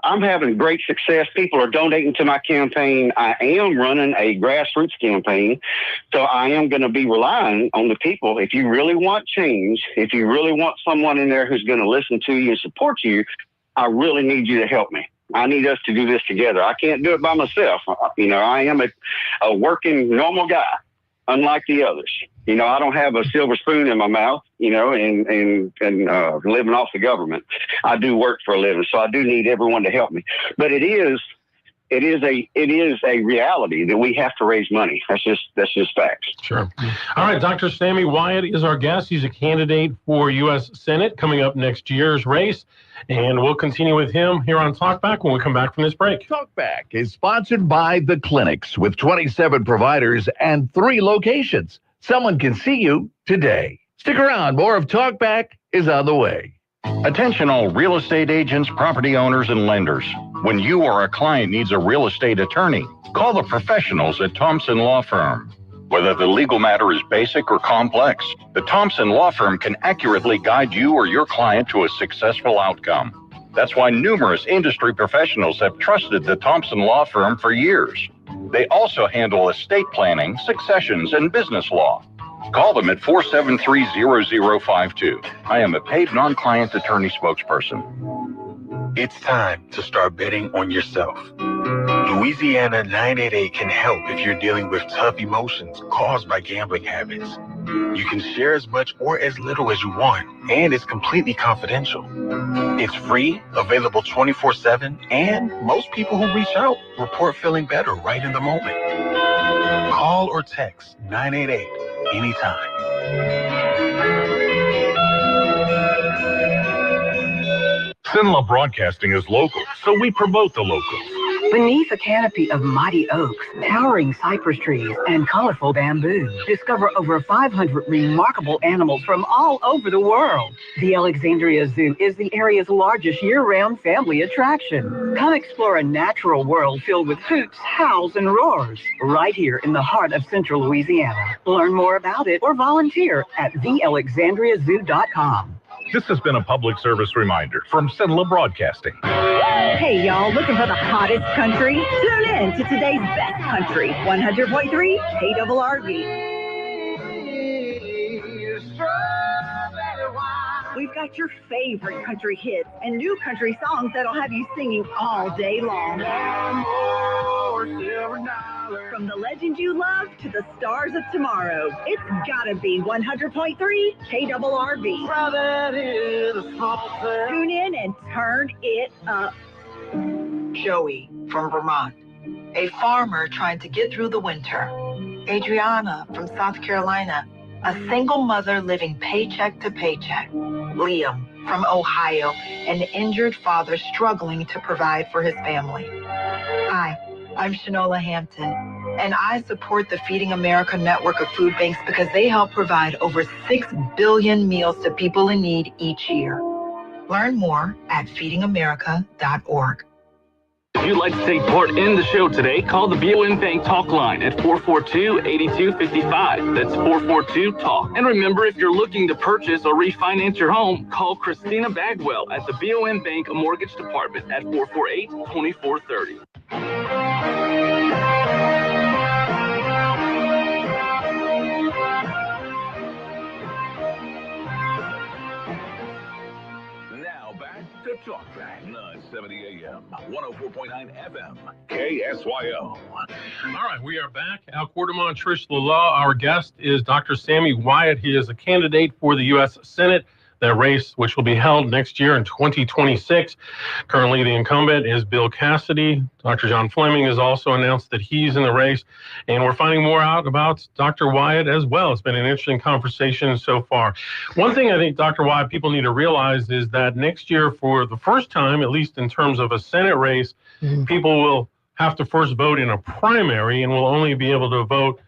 I'm having great success. People are donating to my campaign. I am running a grassroots campaign. So I am going to be relying on the people. If you really want change, if you really want someone in there who's going to listen to you and support you, I really need you to help me. I need us to do this together. I can't do it by myself. I am a working normal guy, unlike the others. I don't have a silver spoon in my mouth, and living off the government. I do work for a living, so I do need everyone to help me. But it is a reality that we have to raise money. That's just facts. Sure. All right, Dr. Sammy Wyatt is our guest. He's a candidate for U.S. Senate coming up next year's race, and we'll continue with him here on Talkback when we come back from this break. Talkback is sponsored by The Clinics with 27 providers and 3 locations. Someone can see you today. Stick around. More of Talkback is on the way. Attention all real estate agents, property owners, and lenders. When you or a client needs a real estate attorney, call the professionals at Thompson Law Firm. Whether the legal matter is basic or complex, the Thompson Law Firm can accurately guide you or your client to a successful outcome. That's why numerous industry professionals have trusted the Thompson Law Firm for years. They also handle estate planning, successions, and business law. Call them at 473-0052. I am a paid non-client attorney spokesperson. It's time to start betting on yourself. Louisiana 988 can help if you're dealing with tough emotions caused by gambling habits. You can share as much or as little as you want, and it's completely confidential. It's free, available 24/7, and most people who reach out report feeling better right in the moment. Call or text 988 anytime. Cenla Broadcasting is local, so we promote the locals. Beneath a canopy of mighty oaks, towering cypress trees, and colorful bamboo, discover over 500 remarkable animals from all over the world. The Alexandria Zoo is the area's largest year-round family attraction. Come explore a natural world filled with hoots, howls, and roars, right here in the heart of Central Louisiana. Learn more about it or volunteer at thealexandriazoo.com. This has been a public service reminder from Cenla Broadcasting. Hey, y'all, looking for the hottest country? Tune in to today's best country, 100.3 KRRV. We've got your favorite country hits and new country songs that'll have you singing all day long. From the legends you love to the stars of tomorrow, it's gotta be 100.3 KRRV. Tune in and turn it up. Joey from Vermont, a farmer trying to get through the winter. Adriana from South Carolina, a single mother living paycheck to paycheck. Liam from Ohio, an injured father struggling to provide for his family. Hi, I'm Shanola Hampton, and I support the Feeding America network of food banks because they help provide over 6 billion meals to people in need each year. Learn more at feedingamerica.org. If you'd like to take part in the show today, call the BOM Bank Talk line at 442-8255. That's 442-TALK. And remember, if you're looking to purchase or refinance your home, call Christina Bagwell at the BOM Bank Mortgage Department at 448-2430. To Talk Back, 970 AM, 104.9 FM, KSYO. All right, we are back. Al Quarterman, Trish LaLaw. Our guest is Dr. Sammy Wyatt. He is a candidate for the U.S. Senate, that race, which will be held next year in 2026. Currently, the incumbent is Bill Cassidy. Dr. John Fleming has also announced that he's in the race, and we're finding more out about Dr. Wyatt as well. It's been an interesting conversation so far. One thing I think, Dr. Wyatt, people need to realize is that next year, for the first time, at least in terms of a Senate race, people will have to first vote in a primary and will only be able to vote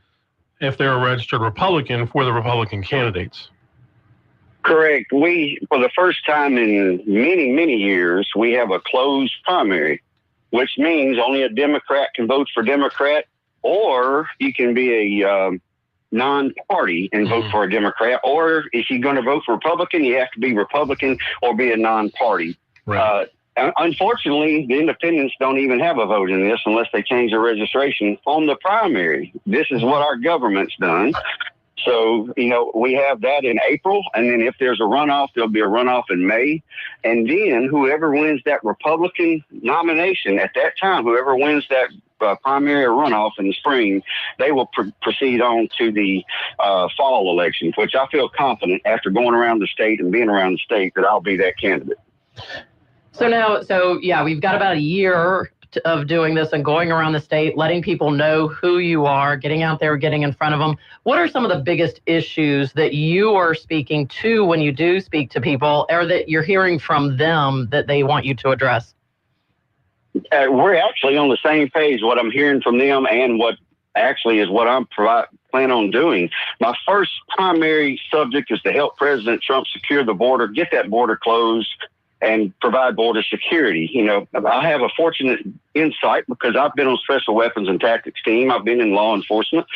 if they're a registered Republican for the Republican candidates. Correct. We, for the first time in many, many years, we have a closed primary, which means only a Democrat can vote for Democrat, or you can be a non-party and vote for a Democrat, or if you're going to vote for Republican, you have to be Republican or be a non-party. Right. Unfortunately, the independents don't even have a vote in this unless they change their registration on the primary. This is what our government's done. So, we have that in April, and then if there's a runoff, there'll be a runoff in May. And then whoever wins that Republican nomination at that time, whoever wins that primary or runoff in the spring, they will proceed on to the fall elections, which I feel confident after going around the state and being around the state that I'll be that candidate. So we've got about a year of doing this and going around the state, letting people know who you are, getting out there, getting in front of them. What are some of the biggest issues that you are speaking to when you do speak to people, or that you're hearing from them that they want you to address? We're actually on the same page, what I'm hearing from them and what actually is what I'm plan on doing. My first primary subject is to help President Trump secure the border, get that border closed. and provide border security. You know, I have a fortunate insight because I've been on special weapons and tactics team. I've been in law enforcement.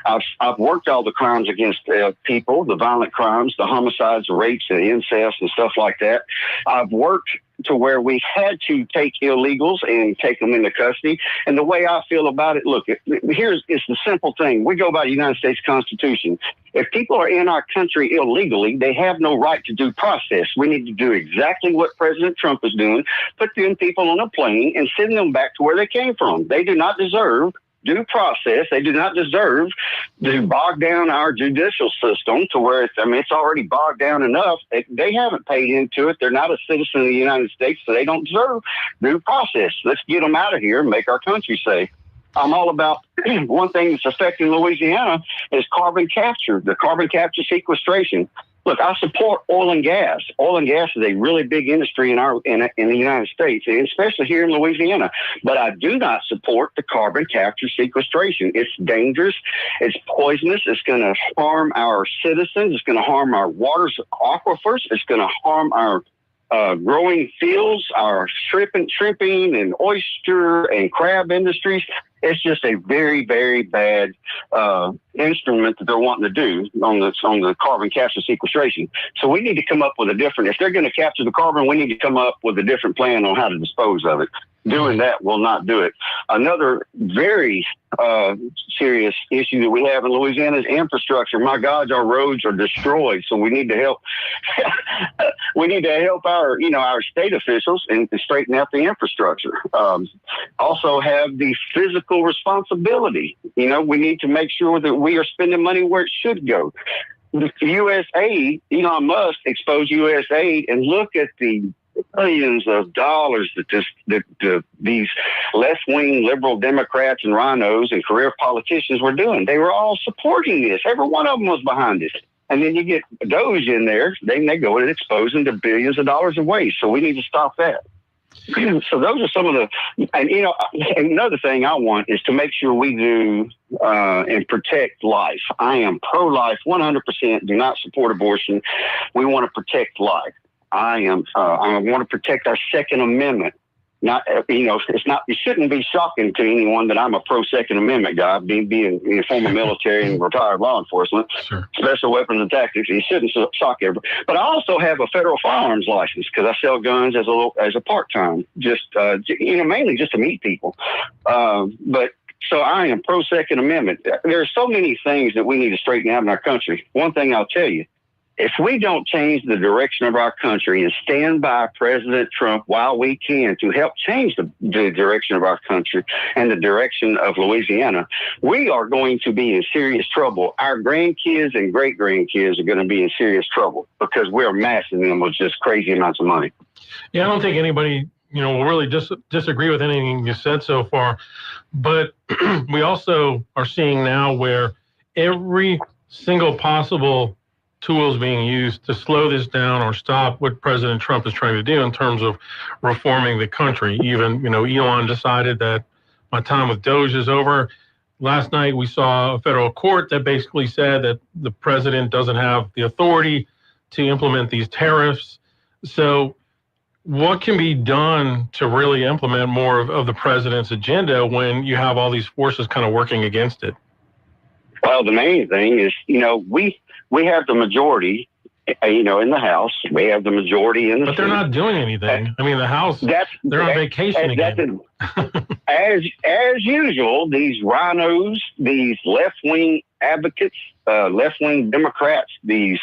I've worked all the crimes against people, the violent crimes, the homicides, the rapes, the incest and stuff like that. I've worked to where we had to take illegals and take them into custody. And the way I feel about it, look, it's the simple thing. We go by the United States Constitution. If people are in our country illegally, they have no right to due process. We need to do exactly what President Trump is doing, put them people on a plane and send them back to where they came from. They do not deserve due process. They do not deserve to bog down our judicial system to where it's already bogged down enough. They haven't paid into it. They're not a citizen of the United States, so they don't deserve due process. Let's get them out of here and make our country safe. I'm all about one thing that's affecting Louisiana is carbon capture, the carbon capture sequestration. Look, I support oil and gas. Oil and gas is a really big industry in the United States, and especially here in Louisiana. But I do not support the carbon capture sequestration. It's dangerous. It's poisonous. It's going to harm our citizens. It's going to harm our waters, aquifers. It's going to harm our growing fields, our shrimping and oyster and crab industries. It's just a very, very bad instrument that they're wanting to do on the carbon capture sequestration. So we need to come up with if they're going to capture the carbon, we need to come up with a different plan on how to dispose of it. Doing that will not do it. Another very serious issue that we have in Louisiana is infrastructure. My God, our roads are destroyed. So we need to help. We need to help our state officials and straighten out the infrastructure. Also have the physical responsibility. We need to make sure that we are spending money where it should go. The USAID, Elon Musk exposed USAID, and look at the billions of dollars that these left-wing liberal Democrats and rhinos and career politicians were doing. They were all supporting this. Every one of them was behind it. And then you get Doge in there, then they go and expose them to billions of dollars of waste. So we need to stop that. So those are some of and another thing I want is to make sure we do and protect life. I am pro-life 100%, do not support abortion. We want to protect life. I want to protect our Second Amendment. It shouldn't be shocking to anyone that I'm a pro-Second Amendment guy, being a former military and retired law enforcement, special weapons and tactics. It shouldn't shock everybody. But I also have a federal firearms license because I sell guns as a part-time, mainly just to meet people. So I am pro-Second Amendment. There are so many things that we need to straighten out in our country. One thing I'll tell you, if we don't change the direction of our country and stand by President Trump while we can to help change the direction of our country and the direction of Louisiana, we are going to be in serious trouble. Our grandkids and great-grandkids are going to be in serious trouble because we're amassing them with just crazy amounts of money. Yeah, I don't think anybody, will really disagree with anything you said so far. But we also are seeing now where every single possible tools being used to slow this down or stop what President Trump is trying to do in terms of reforming the country. Even, Elon decided that my time with Doge is over. Last night, we saw a federal court that basically said that the president doesn't have the authority to implement these tariffs. So what can be done to really implement more of the president's agenda when you have all these forces kind of working against it? Well, the main thing is, we have the majority, in the House. We have the majority in the But they're not doing anything. The House, they're on vacation again. As usual, these rhinos, these left-wing advocates, left-wing Democrats, these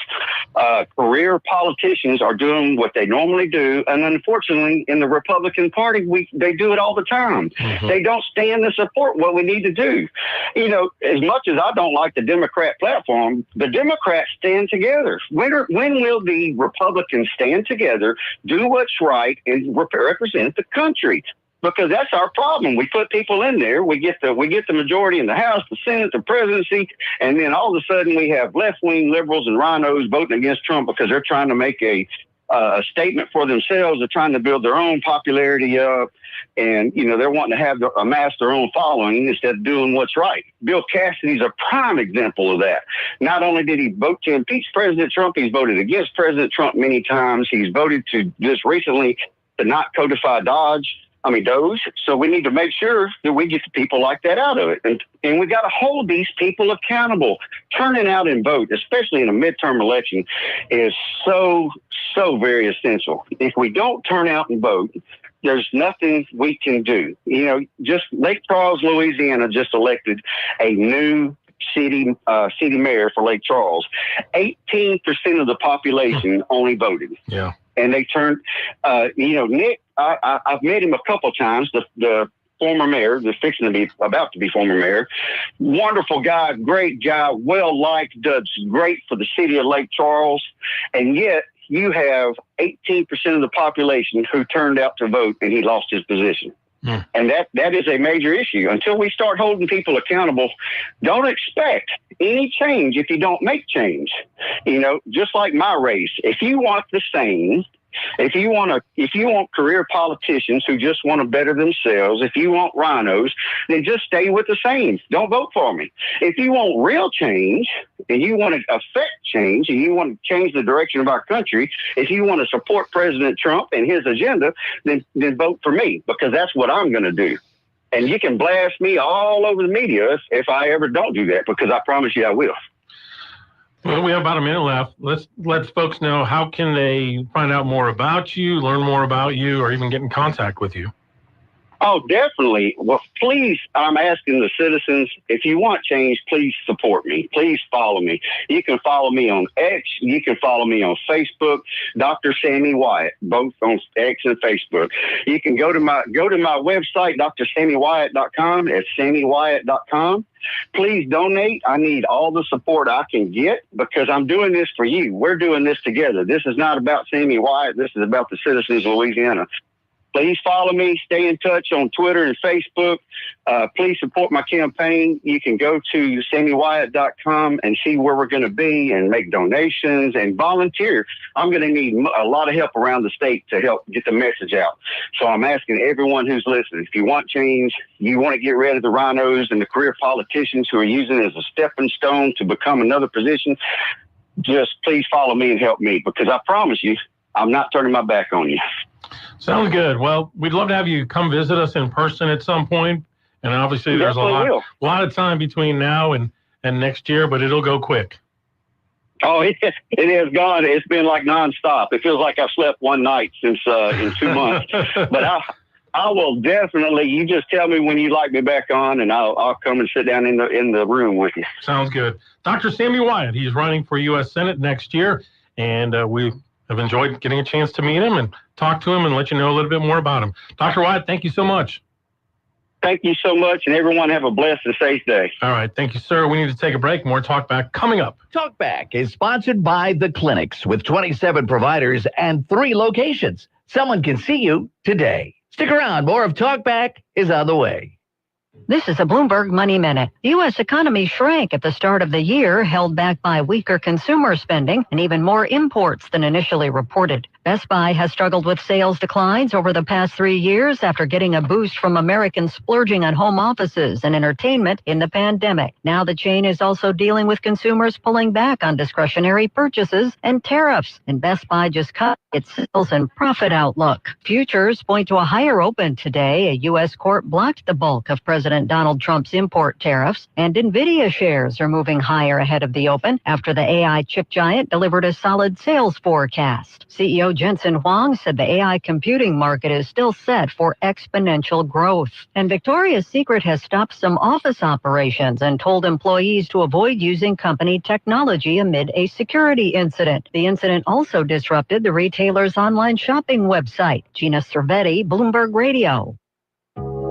career politicians are doing what they normally do. And unfortunately, in the Republican Party, they do it all the time. Mm-hmm. They don't stand to support what we need to do. As much as I don't like the Democrat platform, the Democrats stand together. When will the Republicans stand together, do what's right, and represent the country? Because that's our problem. We put people in there. We get the majority in the House, the Senate, the presidency, and then all of a sudden we have left-wing liberals and rhinos voting against Trump because they're trying to make a a statement for themselves. They're trying to build their own popularity up, and they're wanting to amass their own following instead of doing what's right. Bill Cassidy's a prime example of that. Not only did he vote to impeach President Trump, he's voted against President Trump many times. He's voted to just recently to not codify Doge. So we need to make sure that we get the people like that out of it. And we got to hold these people accountable. Turning out and vote, especially in a midterm election, is so very essential. If we don't turn out and vote, there's nothing we can do. Just Lake Charles, Louisiana just elected a new city mayor for Lake Charles. 18% of the population only voted. Yeah. And they turned, Nick, I've met him a couple times, the former mayor, about to be former mayor. Wonderful guy, great guy, well-liked, does great for the city of Lake Charles. And yet you have 18% of the population who turned out to vote, and he lost his position. And that is a major issue. Until we start holding people accountable, don't expect any change if you don't make change. Just like my race, if you want the same, if you want career politicians who just want to better themselves, if you want rhinos, then just stay with the same. Don't vote for me. If you want real change and you want to affect change and you want to change the direction of our country, if you want to support President Trump and his agenda, then vote for me, because that's what I'm going to do. And you can blast me all over the media if I ever don't do that, because I promise you I will. Well, we have about a minute left. Let's let folks know, how can they find out more about you, learn more about you, or even get in contact with you? Oh, definitely. Well, please, I'm asking the citizens, if you want change, please support me. Please follow me. You can follow me on X. You can follow me on Facebook, Dr. Sammy Wyatt, both on X and Facebook. You can go to my website, drsammywyatt.com. It's sammywyatt.com. Please donate. I need all the support I can get, because I'm doing this for you. We're doing this together. This is not about Sammy Wyatt. This is about the citizens of Louisiana. Please follow me. Stay in touch on Twitter and Facebook. Please support my campaign. You can go to sammywyatt.com and see where we're going to be and make donations and volunteer. I'm going to need a lot of help around the state to help get the message out. So I'm asking everyone who's listening, if you want change, you want to get rid of the rhinos and the career politicians who are using it as a stepping stone to become another position, just please follow me and help me, because I promise you, I'm not turning my back on you. Sounds good. Well, we'd love to have you come visit us in person at some point. And obviously there's a lot of time between now and next year, but it'll go quick. Oh, it has gone. It's been like nonstop. It feels like I've slept one night since in 2 months. But I will definitely, you just tell me when you'd like me back on, and I'll come and sit down in the room with you. Sounds good. Dr. Sammy Wyatt, he's running for U.S. Senate next year, and we have enjoyed getting a chance to meet him and talk to him and let you know a little bit more about him. Dr. Wyatt, thank you so much. Thank you so much, and everyone have a blessed and safe day. All right. Thank you, sir. We need to take a break. More Talk Back coming up. Talk Back is sponsored by The Clinics, with 27 providers and 3 locations. Someone can see you today. Stick around. More of Talk Back is on the way. This is a Bloomberg Money Minute. The U.S. economy shrank at the start of the year, held back by weaker consumer spending and even more imports than initially reported. Best Buy has struggled with sales declines over the past 3 years after getting a boost from Americans splurging on home offices and entertainment in the pandemic. Now the chain is also dealing with consumers pulling back on discretionary purchases and tariffs, and Best Buy just cut its sales and profit outlook. Futures point to a higher open today. A U.S. court blocked the bulk of President Donald Trump's import tariffs, and NVIDIA shares are moving higher ahead of the open after the AI chip giant delivered a solid sales forecast. CEO Jensen Huang said the AI computing market is still set for exponential growth. And Victoria's Secret has stopped some office operations and told employees to avoid using company technology amid a security incident. The incident also disrupted the retailer's online shopping website. Gina Cervetti, Bloomberg Radio.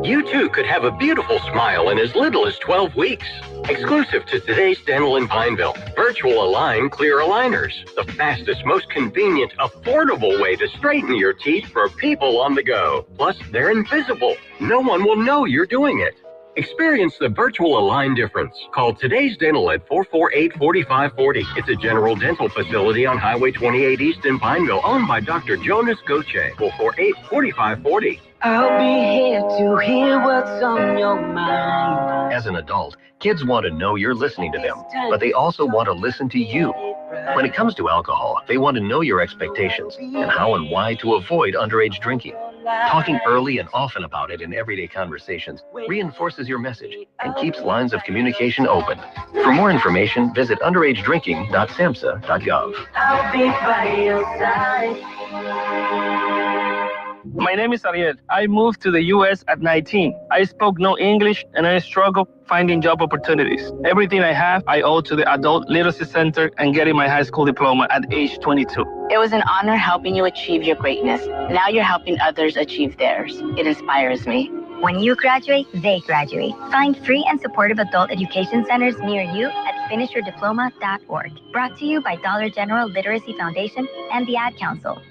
You too could have a beautiful smile in as little as 12 weeks. Exclusive to today's Dental in Pineville, Virtual Align Clear Aligners. The fastest, most convenient, affordable way to straighten your teeth for people on the go. Plus, they're invisible. No one will know you're doing it. Experience the virtual Align difference. Call Today's Dental at 448-4540. It's a general dental facility on Highway 28 East in Pineville, owned by Dr. Jonas Goche. 448-4540. I'll be here to hear what's on your mind. As an adult, kids want to know you're listening to them, but they also want to listen to you. When it comes to alcohol, they want to know your expectations and how and why to avoid underage drinking. Talking early and often about it in everyday conversations reinforces your message and keeps lines of communication open. For more information, visit underagedrinking.samhsa.gov. I'll be by your side. My name is Ariel. I moved to the U.S. at 19. I spoke no English and I struggled finding job opportunities. Everything I have, I owe to the Adult Literacy Center and getting my high school diploma at age 22. It was an honor helping you achieve your greatness. Now you're helping others achieve theirs. It inspires me. When you graduate, they graduate. Find free and supportive adult education centers near you at finishyourdiploma.org. Brought to you by Dollar General Literacy Foundation and the Ad Council.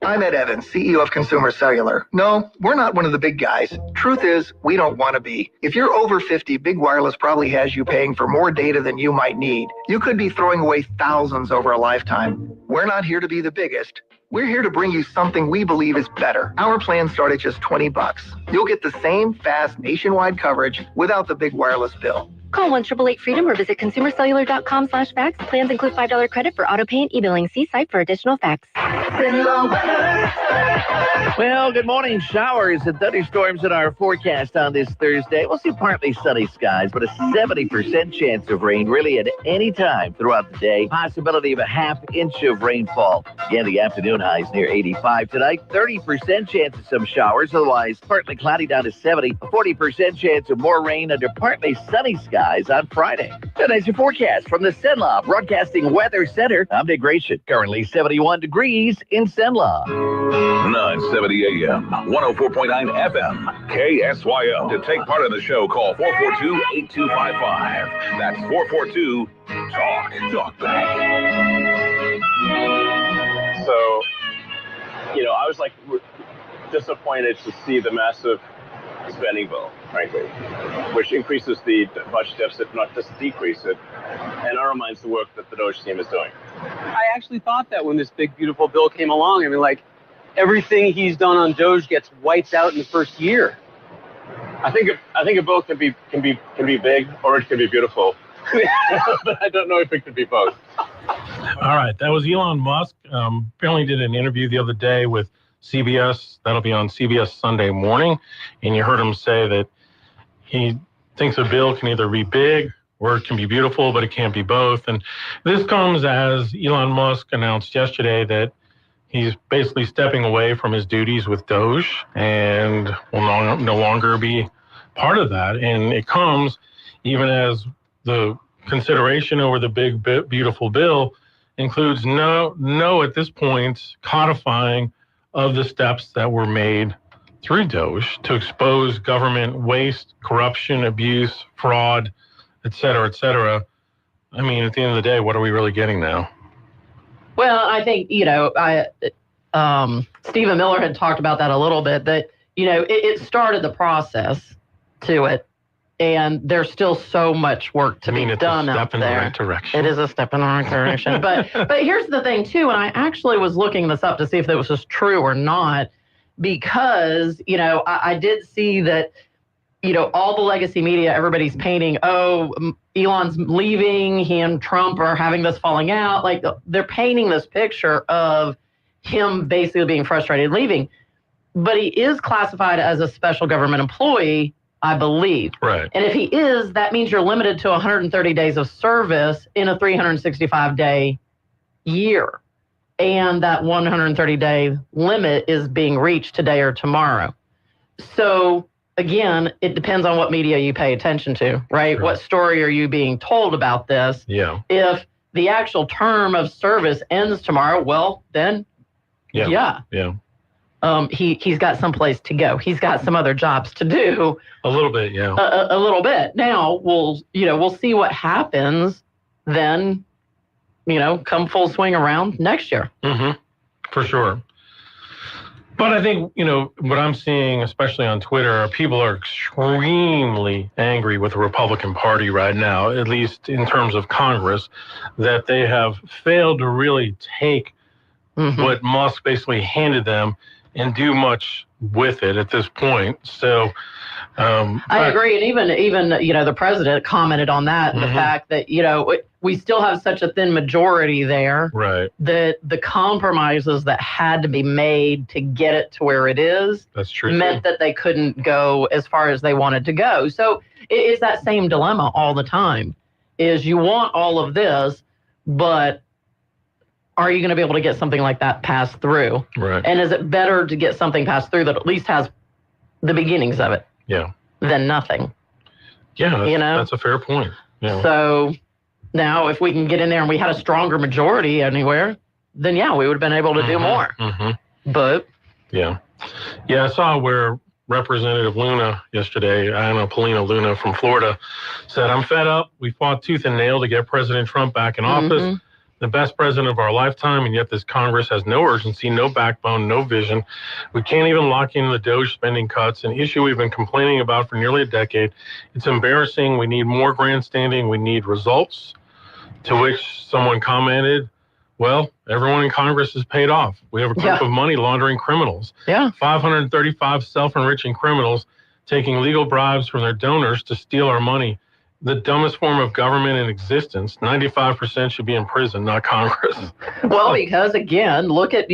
I'm Ed Evans, CEO of Consumer Cellular. No, we're not one of the big guys. Truth is, we don't want to be. If you're over 50, Big Wireless probably has you paying for more data than you might need. You could be throwing away thousands over a lifetime. We're not here to be the biggest. We're here to bring you something we believe is better. Our plans start at just $20. You'll get the same fast nationwide coverage without the big wireless bill. Call 1-888-FREEDOM or visit consumercellular.com/facts. Plans include $5 credit for auto pay and e-billing. See site for additional facts. Well, good morning. Showers and thunderstorms in our forecast on this Thursday. We'll see partly sunny skies, but a 70% chance of rain really at any time throughout the day. Possibility of a half-inch of rainfall. Again, the afternoon highs near 85 tonight. 30% chance of some showers, otherwise partly cloudy down to 70. A 40% chance of more rain under partly sunny skies on Friday. Tonight's your forecast from the Cenla Broadcasting Weather Center. I'm Nick Gratian. Currently 71 degrees in Cenla. 970 AM, 104.9 FM, KSYO. To take part in the show, call 442-8255. That's 442-TALK. Talk back. So, I was like disappointed to see the massive spending bill, frankly, which increases the budget deficit, not just decrease it, and undermines the work that the Doge team is doing. I actually thought that when this big, beautiful bill came along. I mean, like, everything he's done on Doge gets wiped out in the first year. I think a bill can be big or it can be beautiful. But I don't know if it could be both. All right, that was Elon Musk. Apparently did an interview the other day with CBS. That'll be on CBS Sunday morning. And you heard him say that he thinks a bill can either be big or it can be beautiful, but it can't be both. And this comes as Elon Musk announced yesterday that he's basically stepping away from his duties with Doge and will no longer be part of that. And it comes even as the consideration over the big, beautiful bill includes no at this point codifying of the steps that were made through Doge to expose government waste, corruption, abuse, fraud, et cetera, et cetera. I mean, at the end of the day, what are we really getting now? Well, I think, Stephen Miller had talked about that a little bit, that, it started the process to it, and there's still so much work to be done out there. It's a step in the right direction. It is a step in the right direction. But here's the thing, too, and I actually was looking this up to see if that was just true or not, because, I did see that, all the legacy media, everybody's painting, Elon's leaving, he and Trump are having this falling out. Like, they're painting this picture of him basically being frustrated leaving. But he is classified as a special government employee, I believe. Right. And if he is, that means you're limited to 130 days of service in a 365-day year. And that 130-day limit is being reached today or tomorrow. So, again, it depends on what media you pay attention to, right? Sure. What story are you being told about this? Yeah. If the actual term of service ends tomorrow, well, then, yeah. He's got someplace to go. He's got some other jobs to do. A little bit, yeah. A little bit. Now we'll see what happens then, come full swing around next year. Mm-hmm. For sure. But I think, what I'm seeing, especially on Twitter, people are extremely angry with the Republican Party right now, at least in terms of Congress, that they have failed to really take what Musk basically handed them and do much with it at this point. So I agree. And even the president commented on that, the fact that, we still have such a thin majority there. Right. That the compromises that had to be made to get it to where it is That's true, meant that they couldn't go as far as they wanted to go. So it's that same dilemma all the time, is you want all of this, but are you going to be able to get something like that passed through? Right. And is it better to get something passed through that at least has the beginnings of it? Yeah. Than nothing. Yeah, that's a fair point. Yeah. So now if we can get in there and we had a stronger majority anywhere, then we would have been able to do more. But yeah, I saw where Representative Luna yesterday, Paulina Luna from Florida, said, "I'm fed up. We fought tooth and nail to get President Trump back in office. The best president of our lifetime, and yet this Congress has no urgency, no backbone, no vision. We can't even lock in the DOGE spending cuts, an issue we've been complaining about for nearly a decade. It's embarrassing. We need more grandstanding. We need results." To which someone commented, "Well, everyone in Congress is paid off. We have a group of money laundering criminals. 535 self-enriching criminals taking legal bribes from their donors to steal our money. The dumbest form of government in existence. 95% should be in prison, not Congress." Well, because again, look at,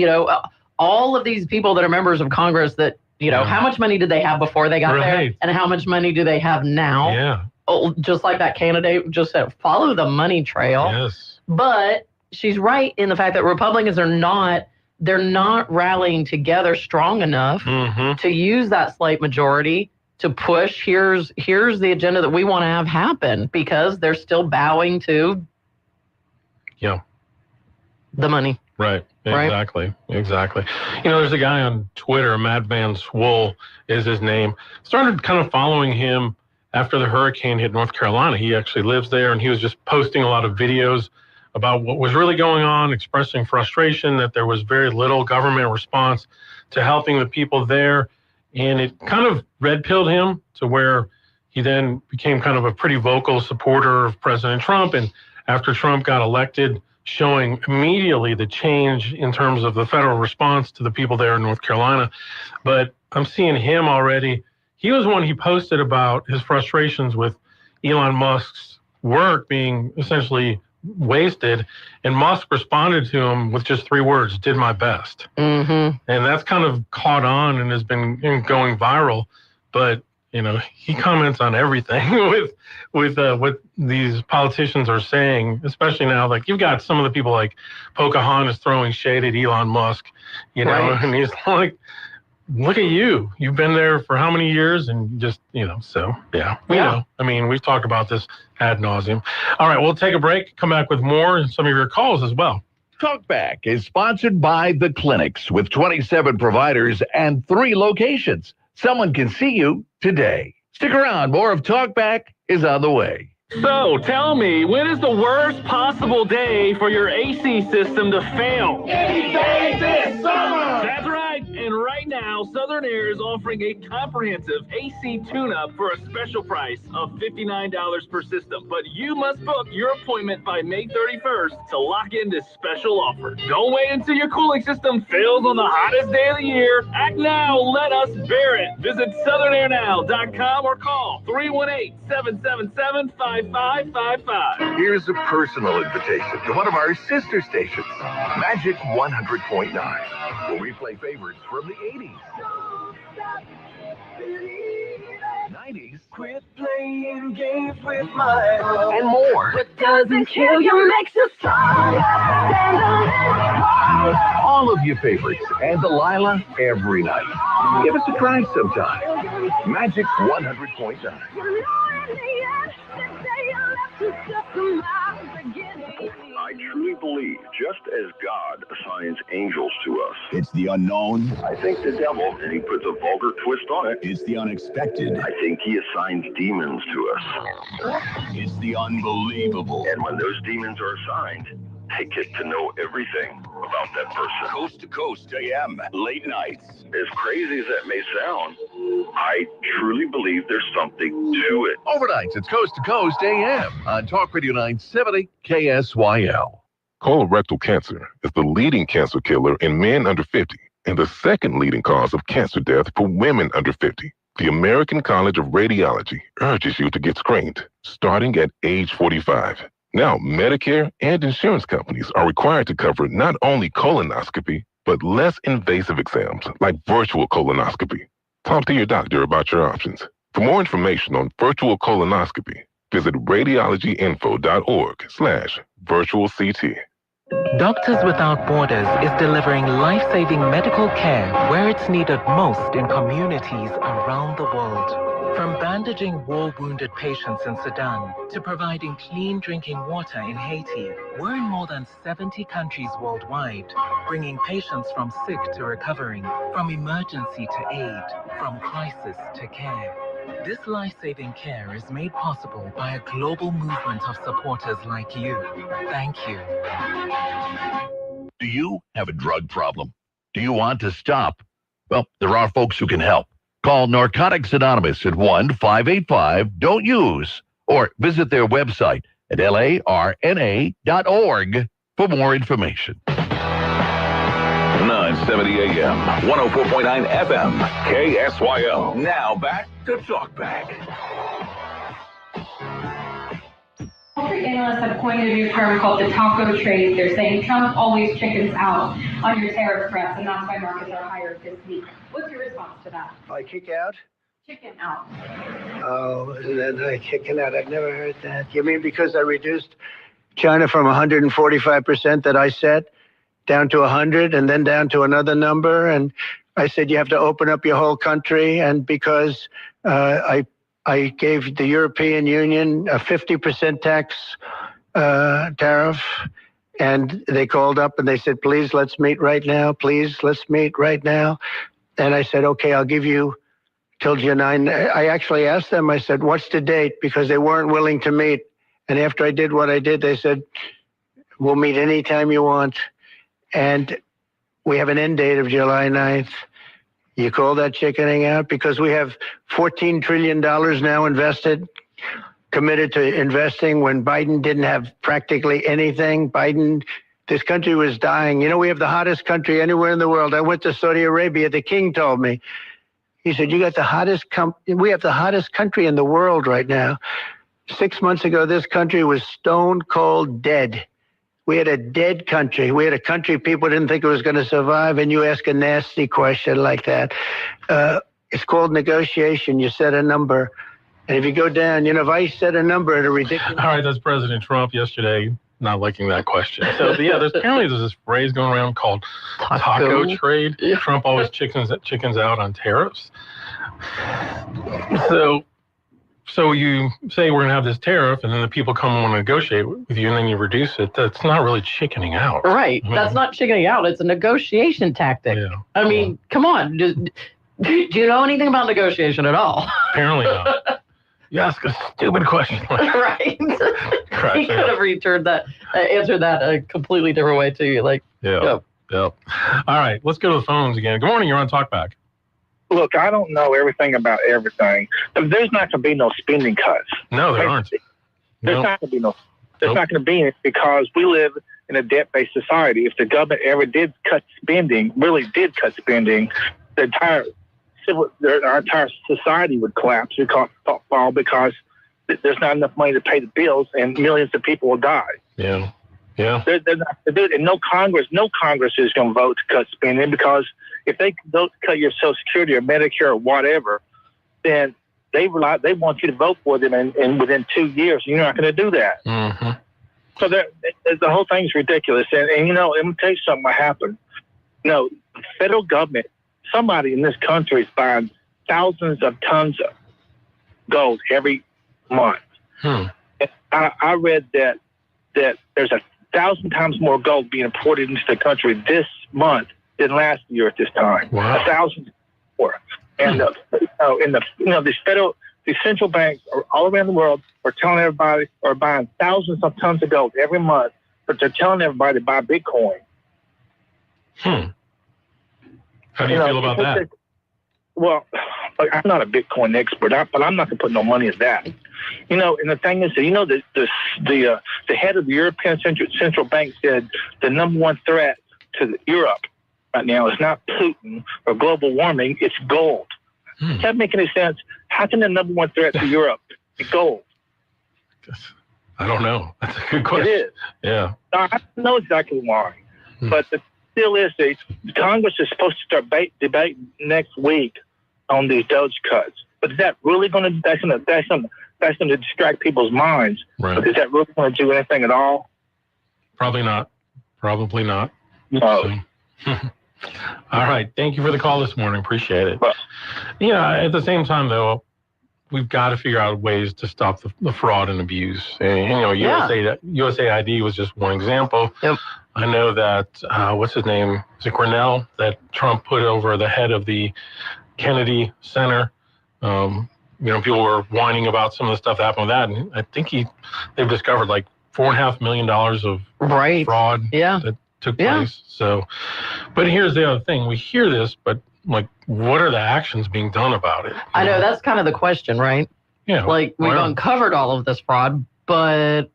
all of these people that are members of Congress that, how much money did they have before they got there? And how much money do they have now? Yeah. Oh, just like that candidate just said, follow the money trail. Yes. But she's right in the fact that Republicans they're not rallying together strong enough to use that slight majority to push, here's the agenda that we want to have happen, because they're still bowing to the money. Right. Exactly. There's a guy on Twitter, Madman Swole is his name. Started kind of following him after the hurricane hit North Carolina. He actually lives there, and he was just posting a lot of videos about what was really going on, expressing frustration that there was very little government response to helping the people there. And it kind of red-pilled him to where he then became kind of a pretty vocal supporter of President Trump. And after Trump got elected, showing immediately the change in terms of the federal response to the people there in North Carolina. But I'm seeing him already. He was one, he posted about his frustrations with Elon Musk's work being essentially wasted. And Musk responded to him with just 3 words, "Did my best." And that's kind of caught on and has been going viral. But, he comments on everything with what these politicians are saying, especially now. Like, you've got some of the people like Pocahontas throwing shade at Elon Musk, and he's like, look at you. You've been there for how many years? And just, so, we know. I mean, we've talked about this ad nauseum. All right, we'll take a break, come back with more and some of your calls as well. Talkback is sponsored by The Clinics with 27 providers and 3 locations. Someone can see you today. Stick around. More of Talkback is on the way. So, tell me, when is the worst possible day for your AC system to fail? Any day this summer! That's right. And right now, Southern Air is offering a comprehensive AC tune-up for a special price of $59 per system. But you must book your appointment by May 31st to lock in this special offer. Don't wait until your cooling system fails on the hottest day of the year. Act now. Let us bear it. Visit southernairnow.com or call 318-777-5555. Here's a personal invitation to one of our sister stations, Magic 100.9, where we play favorites from the 80s, 90s, quit playing games with my heart, and more. What doesn't kill you makes us stronger. All of your favorites and Delilah every night. Give us a try sometime. Magic 100.9. I truly believe, just as God assigns angels to us, It's the unknown. I think the devil, and he puts a vulgar twist on it, It's the unexpected. I think he assigns demons to us. It's the unbelievable. And when those demons are assigned, they get to know everything. about that person. Coast to Coast AM, late nights. As crazy as that may sound, I truly believe there's something to it. Overnights, it's Coast to Coast AM on Talk Radio 970 KSYL. Colorectal cancer is the leading cancer killer in men under 50 and the second leading cause of cancer death for women under 50. The American College of Radiology urges you to get screened starting at age 45. Now, Medicare and insurance companies are required to cover not only colonoscopy, but less invasive exams like virtual colonoscopy. Talk to your doctor about your options. For more information on virtual colonoscopy, visit radiologyinfo.org/virtual CT. Doctors Without Borders is delivering life-saving medical care where it's needed most in communities around the world. From bandaging war-wounded patients in Sudan to providing clean drinking water in Haiti, we're in more than 70 countries worldwide, bringing patients from sick to recovering, from emergency to aid, from crisis to care. This life-saving care is made possible by a global movement of supporters like you. Thank you. Do you have a drug problem? Do you want to stop? Well, there are folks who can help. Call Narcotics Anonymous at 1-585-DON'T-USE or visit their website at larna.org for more information. 970 AM, 104.9 FM, KSYO. Now back to Talkback. Wall Street analysts have coined a new term called the taco trade. They're saying Trump always chickens out on your tariff threats, and that's why markets are higher this week. What's your response to that? I kick out? Chicken out. Oh, isn't that like kicking out? I've never heard that. You mean because I reduced China from 145% that I set down to 100 and then down to another number? And I said you have to open up your whole country, and because I gave the European Union a 50% tax tariff, and they called up and they said, please, let's meet right now. Please, let's meet right now. And I said, okay, I'll give you till June 9. I actually asked them, I said, what's the date? Because they weren't willing to meet. And after I did what I did, they said, we'll meet anytime you want. And we have an end date of July 9th. You call that chickening out? Because we have $14 trillion now invested, committed to investing when Biden didn't have practically anything. This country was dying. You know, we have the hottest country anywhere in the world. I went to Saudi Arabia. The king told me, he said, you got the hottest we have the hottest country in the world right now. 6 months ago, this country was stone cold dead. We had a dead country. We had a country people didn't think it was going to survive, and you ask a nasty question like that. It's called negotiation. You set a number, and if you go down, if I set a number at a ridiculous... All right, that's President Trump yesterday not liking that question. So, yeah, there's this phrase going around called taco trade. Yeah. Trump always chickens out on tariffs. So you say we're going to have this tariff, and then the people come and want to negotiate with you, and then you reduce it. That's not really chickening out. Right. That's not chickening out. It's a negotiation tactic. Yeah. I mean, come on. Do you know anything about negotiation at all? Apparently not. You ask a stupid question. Right. He could have answered that a completely different way, too. Yep. All right. Let's go to the phones again. Good morning. You're on Talkback. Look, I don't know everything about everything. There's not going to be no spending cuts. No, there aren't. There's not going to be no. There's not going to be it because we live in a debt-based society. If the government ever did cut spending, really did cut spending, our entire society would collapse and fall because there's not enough money to pay the bills, and millions of people will die. Yeah. They're not, and no Congress is going to vote to cut spending because if they don't cut your Social Security or Medicare or whatever, then they want you to vote for them, and within 2 years, you're not going to do that. Mm-hmm. So the whole thing's ridiculous. And let me tell you something what happened. The federal government, somebody in this country is buying thousands of tons of gold every month. I read that there's 1,000 times more gold being imported into the country this month than last year at this time. Wow. 1,000 more. And the central banks all around the world are telling everybody, are buying thousands of tons of gold every month, but they're telling everybody to buy Bitcoin. How do you feel about that? Well, I'm not a Bitcoin expert, but I'm not going to put no money in that. And the thing is, the head of the European Central Bank said the number one threat to Europe right now is not Putin or global warming, it's gold. Does that make any sense? How can the number one threat to Europe be gold? I don't know. That's a good question. It is. Yeah. I know exactly why. But the deal is that Congress is supposed to start debate next week on these Doge cuts. But is that really going to? That's going to distract people's minds. Right. But is that really going to do anything at all? Probably not. Probably not. No. So. All right. Thank you for the call this morning. Appreciate it. At the same time, though, we've got to figure out ways to stop the fraud and abuse. And, USAID was just one example. Yep. I know that, what's his name? Is it Grinnell that Trump put over the head of the Kennedy Center? People were whining about some of the stuff that happened with that. And I think they've discovered like $4.5 million of fraud that took place. So, but here's the other thing. We hear this, but like, what are the actions being done about it? I know that's kind of the question, right? Yeah. Like we've uncovered all of this fraud, but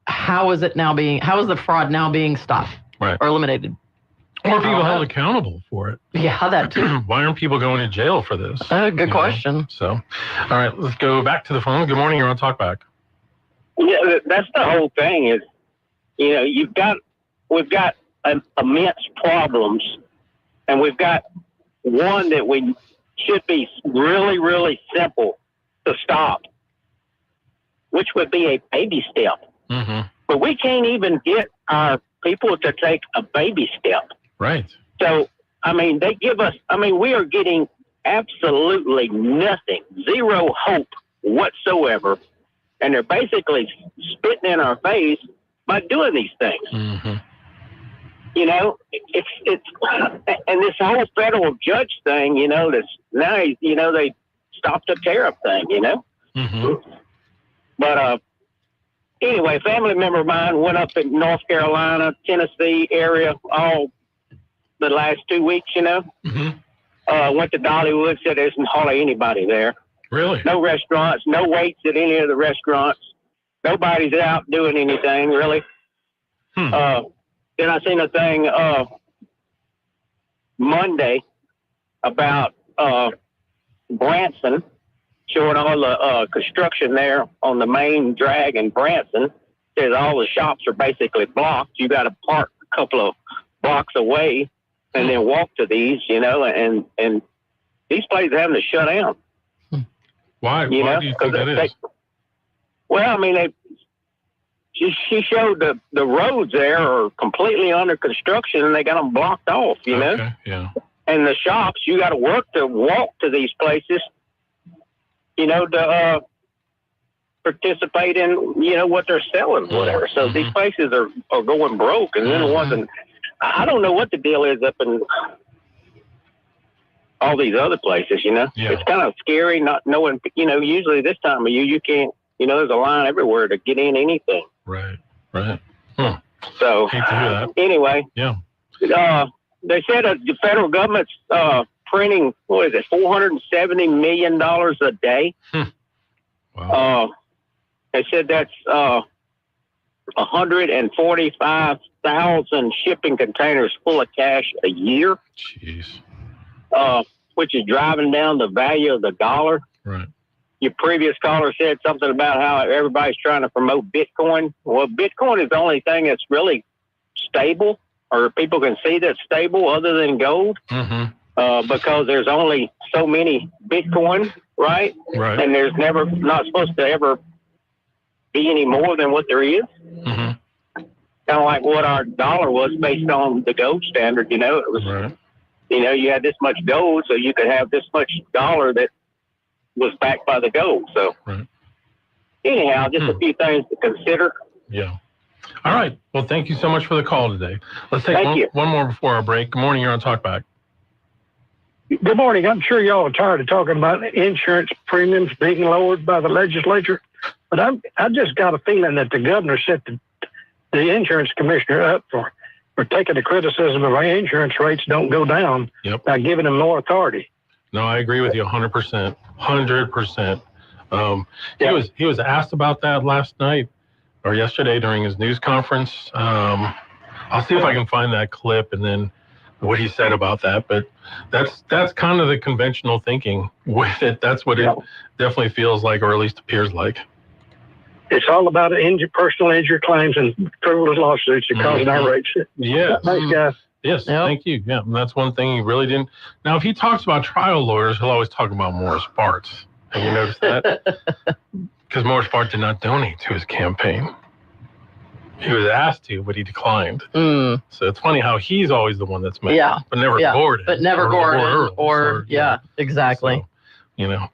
how is the fraud now being stopped or eliminated? Or people held accountable for it. Yeah, that too. Why aren't people going to jail for this? Good question. So, all right, let's go back to the phone. Good morning, you're on Talkback. Yeah, that's the whole thing is, we've got immense problems, and we've got one that we should be really, really simple to stop, which would be a baby step. Mm-hmm. But we can't even get our people to take a baby step. Right. So, they give us, we are getting absolutely nothing, zero hope whatsoever. And they're basically spitting in our face by doing these things. Mm-hmm. It's and this whole federal judge thing, that's now, they stopped the tariff thing, Mm-hmm. But, anyway, a family member of mine went up in North Carolina, Tennessee area all the last 2 weeks, Mm-hmm. Went to Dollywood, said there's hardly anybody there. Really? No restaurants, no waits at any of the restaurants. Nobody's out doing anything, really. Then I seen a thing Monday about Branson, showing all the construction there on the main drag in Branson. Says all the shops are basically blocked. You got to park a couple of blocks away and then walk to these, and these places are having to shut down. Why? Why do you think that is? She showed the roads there are completely under construction and they got them blocked off, Okay, yeah. And the shops, you got to walk to these places, to participate in, what they're selling, whatever. So these places are going broke. And then I don't know what the deal is up in all these other places, Yeah. It's kind of scary not knowing, usually this time of year, you can't, there's a line everywhere to get in anything. Right. So, hate to hear that. Anyway, yeah. They said the federal government's printing, $470 million a day. Wow. They said that's 145,000 shipping containers full of cash a year. Jeez. Which is driving down the value of the dollar. Right. Your previous caller said something about how everybody's trying to promote Bitcoin. Well, Bitcoin is the only thing that's really stable, or people can see that's stable other than gold, because there's only so many Bitcoin, right? Right. And there's not supposed to ever be any more than what there is. Mm-hmm. Kind of like what our dollar was based on the gold standard, It was, right. You had this much gold, so you could have this much dollar that was backed by the gold. So anyhow, just a few things to consider. Yeah. All right. Well, thank you so much for the call today. Let's take one more before our break. Good morning. You're on Talkback. Good morning. I'm sure y'all are tired of talking about insurance premiums being lowered by the legislature, but I just got a feeling that the governor set the insurance commissioner up for we're taking the criticism of our insurance rates don't go down by giving them more authority. No, I agree with you 100%. 100%. He was asked about that last night or yesterday during his news conference. I'll see if I can find that clip and then what he said about that. But that's kind of the conventional thinking with it. That's what it definitely feels like, or at least appears like. It's all about personal injury claims and frivolous lawsuits that cause our rates. Yeah. Thanks, guys. Yes, thank you. Yeah, and that's one thing he really didn't. Now, if he talks about trial lawyers, he'll always talk about Morris Bartz. Have you noticed that? Because Morris Bartz did not donate to his campaign. He was asked to, but he declined. So it's funny how he's always the one that's made, but never Gordon. But never Gordon, or exactly. So,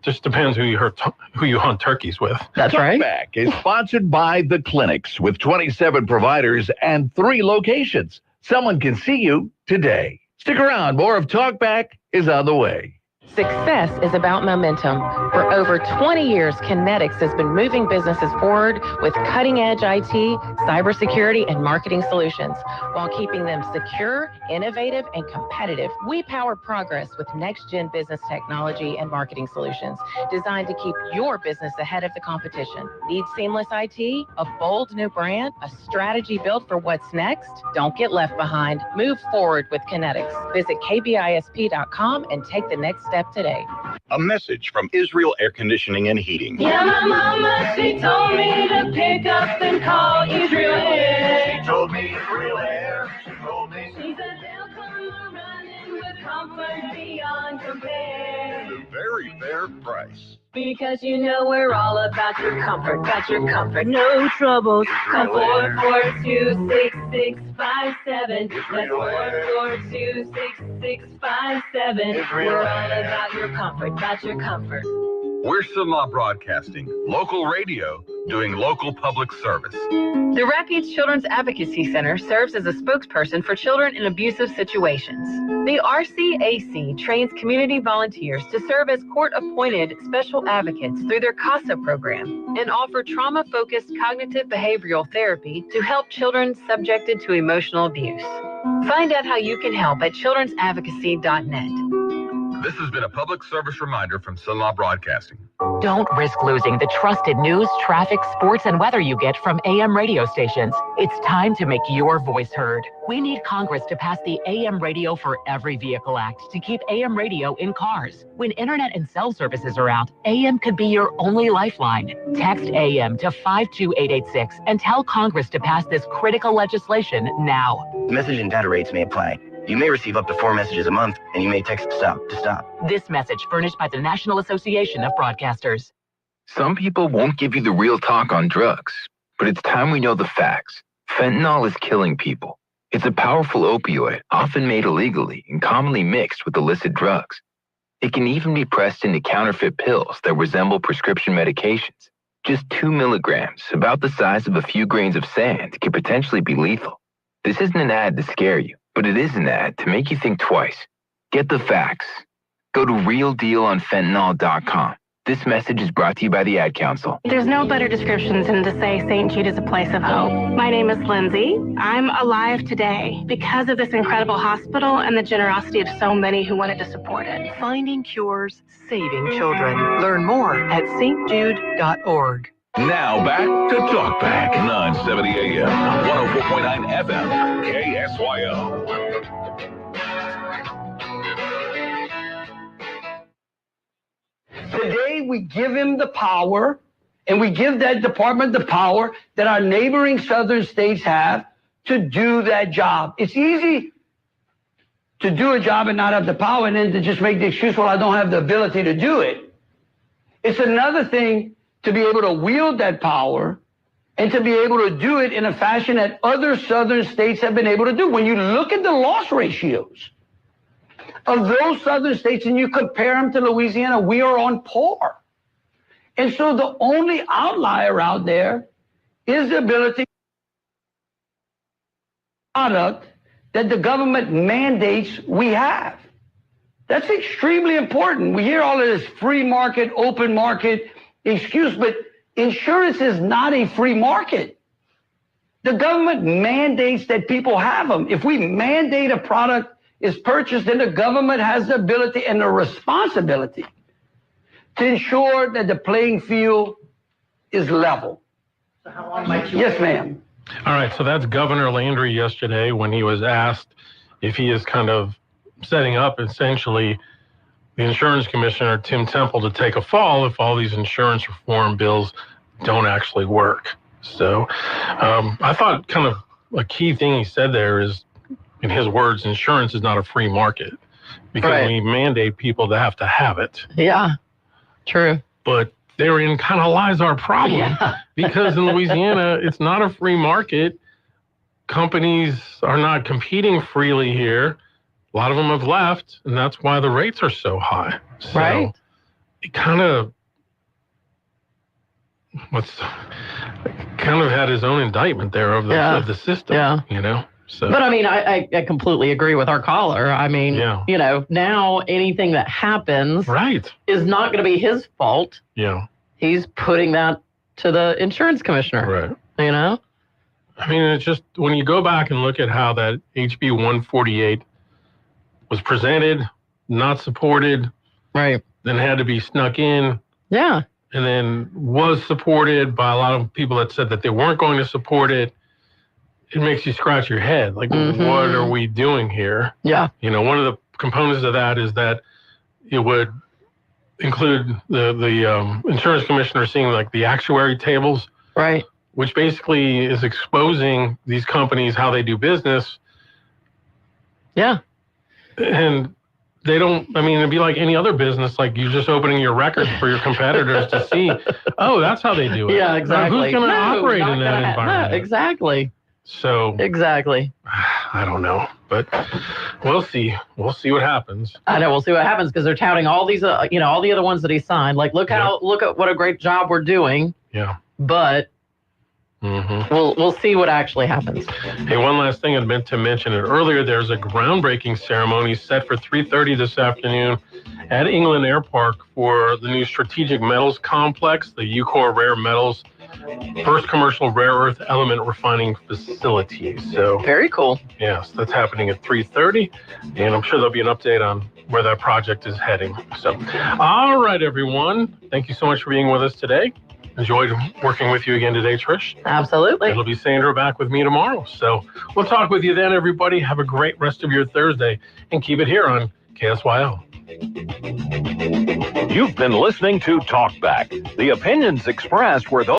just depends who you hunt turkeys with. That's right. Talkback is sponsored by The Clinics with 27 providers and 3 locations. Someone can see you today. Stick around. More of Talkback is on the way. Success is about momentum. For over 20 years, Kinetics has been moving businesses forward with cutting-edge IT, cybersecurity, and marketing solutions while keeping them secure, innovative, and competitive. We power progress with next-gen business technology and marketing solutions designed to keep your business ahead of the competition. Need seamless IT, a bold new brand, a strategy built for what's next? Don't get left behind. Move forward with Kinetics. Visit kbisp.com and take the next step today. A message from Israel Air Conditioning and Heating. Yeah, my mama, she told me to pick up and call Israel Air. She told me Israel Air. She told me. She said they'll come running with comfort beyond compare. At a very fair price. Because we're all about your comfort, no troubles. Call 442-6657. That's 442-6657. We're all about your comfort, We're Sunlaw Broadcasting, local radio, doing local public service. The Rapides Children's Advocacy Center serves as a spokesperson for children in abusive situations. The RCAC trains community volunteers to serve as court-appointed special advocates through their CASA program and offer trauma-focused cognitive behavioral therapy to help children subjected to emotional abuse. Find out how you can help at childrensadvocacy.net. This has been a public service reminder from Sunlaw Broadcasting. Don't risk losing the trusted news, traffic, sports, and weather you get from AM radio stations. It's time to make your voice heard. We need Congress to pass the AM Radio for Every Vehicle Act to keep AM radio in cars. When internet and cell services are out, AM could be your only lifeline. Text AM to 52886 and tell Congress to pass this critical legislation now. Message and data rates may apply. You may receive up to 4 messages a month, and you may text stop to stop. This message furnished by the National Association of Broadcasters. Some people won't give you the real talk on drugs, but it's time we know the facts. Fentanyl is killing people. It's a powerful opioid, often made illegally and commonly mixed with illicit drugs. It can even be pressed into counterfeit pills that resemble prescription medications. Just 2 milligrams, about the size of a few grains of sand, can potentially be lethal. This isn't an ad to scare you, but it is an ad to make you think twice. Get the facts. Go to realdealonfentanyl.com. This message is brought to you by the Ad Council. There's no better description than to say St. Jude is a place of hope. My name is Lindsay. I'm alive today because of this incredible hospital and the generosity of so many who wanted to support it. Finding cures, saving children. Learn more at stjude.org. Now back to Talkback, 970 AM, 104.9 FM, KSYO. Today, we give him the power, and we give that department the power that our neighboring southern states have to do that job. It's easy to do a job and not have the power, and then to just make the excuse, well, I don't have the ability to do it. It's another thing to be able to wield that power and to be able to do it in a fashion that other southern states have been able to do. When you look at the loss ratios of those southern states and you compare them to Louisiana, we are on par. And so the only outlier out there is the ability product that the government mandates we have. That's extremely important. We hear all of this free market, open market excuse, but insurance is not a free market. The government mandates that people have them. If we mandate a product is purchased, then the government has the ability and the responsibility to ensure that the playing field is level. So how long might you Yes, ma'am. All right, so that's Governor Landry yesterday when he was asked if he is kind of setting up essentially the insurance commissioner, Tim Temple, to take a fall if all these insurance reform bills don't actually work. So I thought kind of a key thing he said there is, in his words, insurance is not a free market because we mandate people to have it. Yeah, true. But therein kind of lies our problem because in Louisiana, it's not a free market. Companies are not competing freely here. A lot of them have left, and that's why the rates are so high. So it kind of had his own indictment there of the system, you know? So. But I mean, I completely agree with our caller. I mean, you know, now anything that happens is not going to be his fault. Yeah. He's putting that to the insurance commissioner. Right. You know? I mean, it's just, when you go back and look at how that HB 148 was presented, not supported, then had to be snuck in. Yeah. And then was supported by a lot of people that said that they weren't going to support it. It makes you scratch your head. Like, what are we doing here? Yeah. You know, one of the components of that is that it would include the insurance commissioner seeing like the actuary tables. Right. Which basically is exposing these companies how they do business. Yeah. And they don't, I mean, it'd be like any other business, like you're just opening your records for your competitors to see, oh, that's how they do it. Yeah, exactly. Now, who's going to operate in that environment? No, exactly. So. Exactly. I don't know, but we'll see. We'll see what happens. I know, we'll see what happens because they're touting all these, you know, all the other ones that he signed. Like, look at what a great job we're doing. Yeah. But. We'll see what actually happens. Hey, one last thing I meant to mention it earlier. There's a groundbreaking ceremony set for 3:30 this afternoon at England Air Park for the new Strategic Metals Complex, the UCOR Rare Metals first commercial rare earth element refining facility. So very cool. Yes, that's happening at 3:30, and I'm sure there'll be an update on where that project is heading. So, all right, everyone. Thank you so much for being with us today. Enjoyed working with you again today, Trish. Absolutely. It'll be Sandra back with me tomorrow. So we'll talk with you then, everybody. Have a great rest of your Thursday and keep it here on KSYL. You've been listening to Talk Back. The opinions expressed were those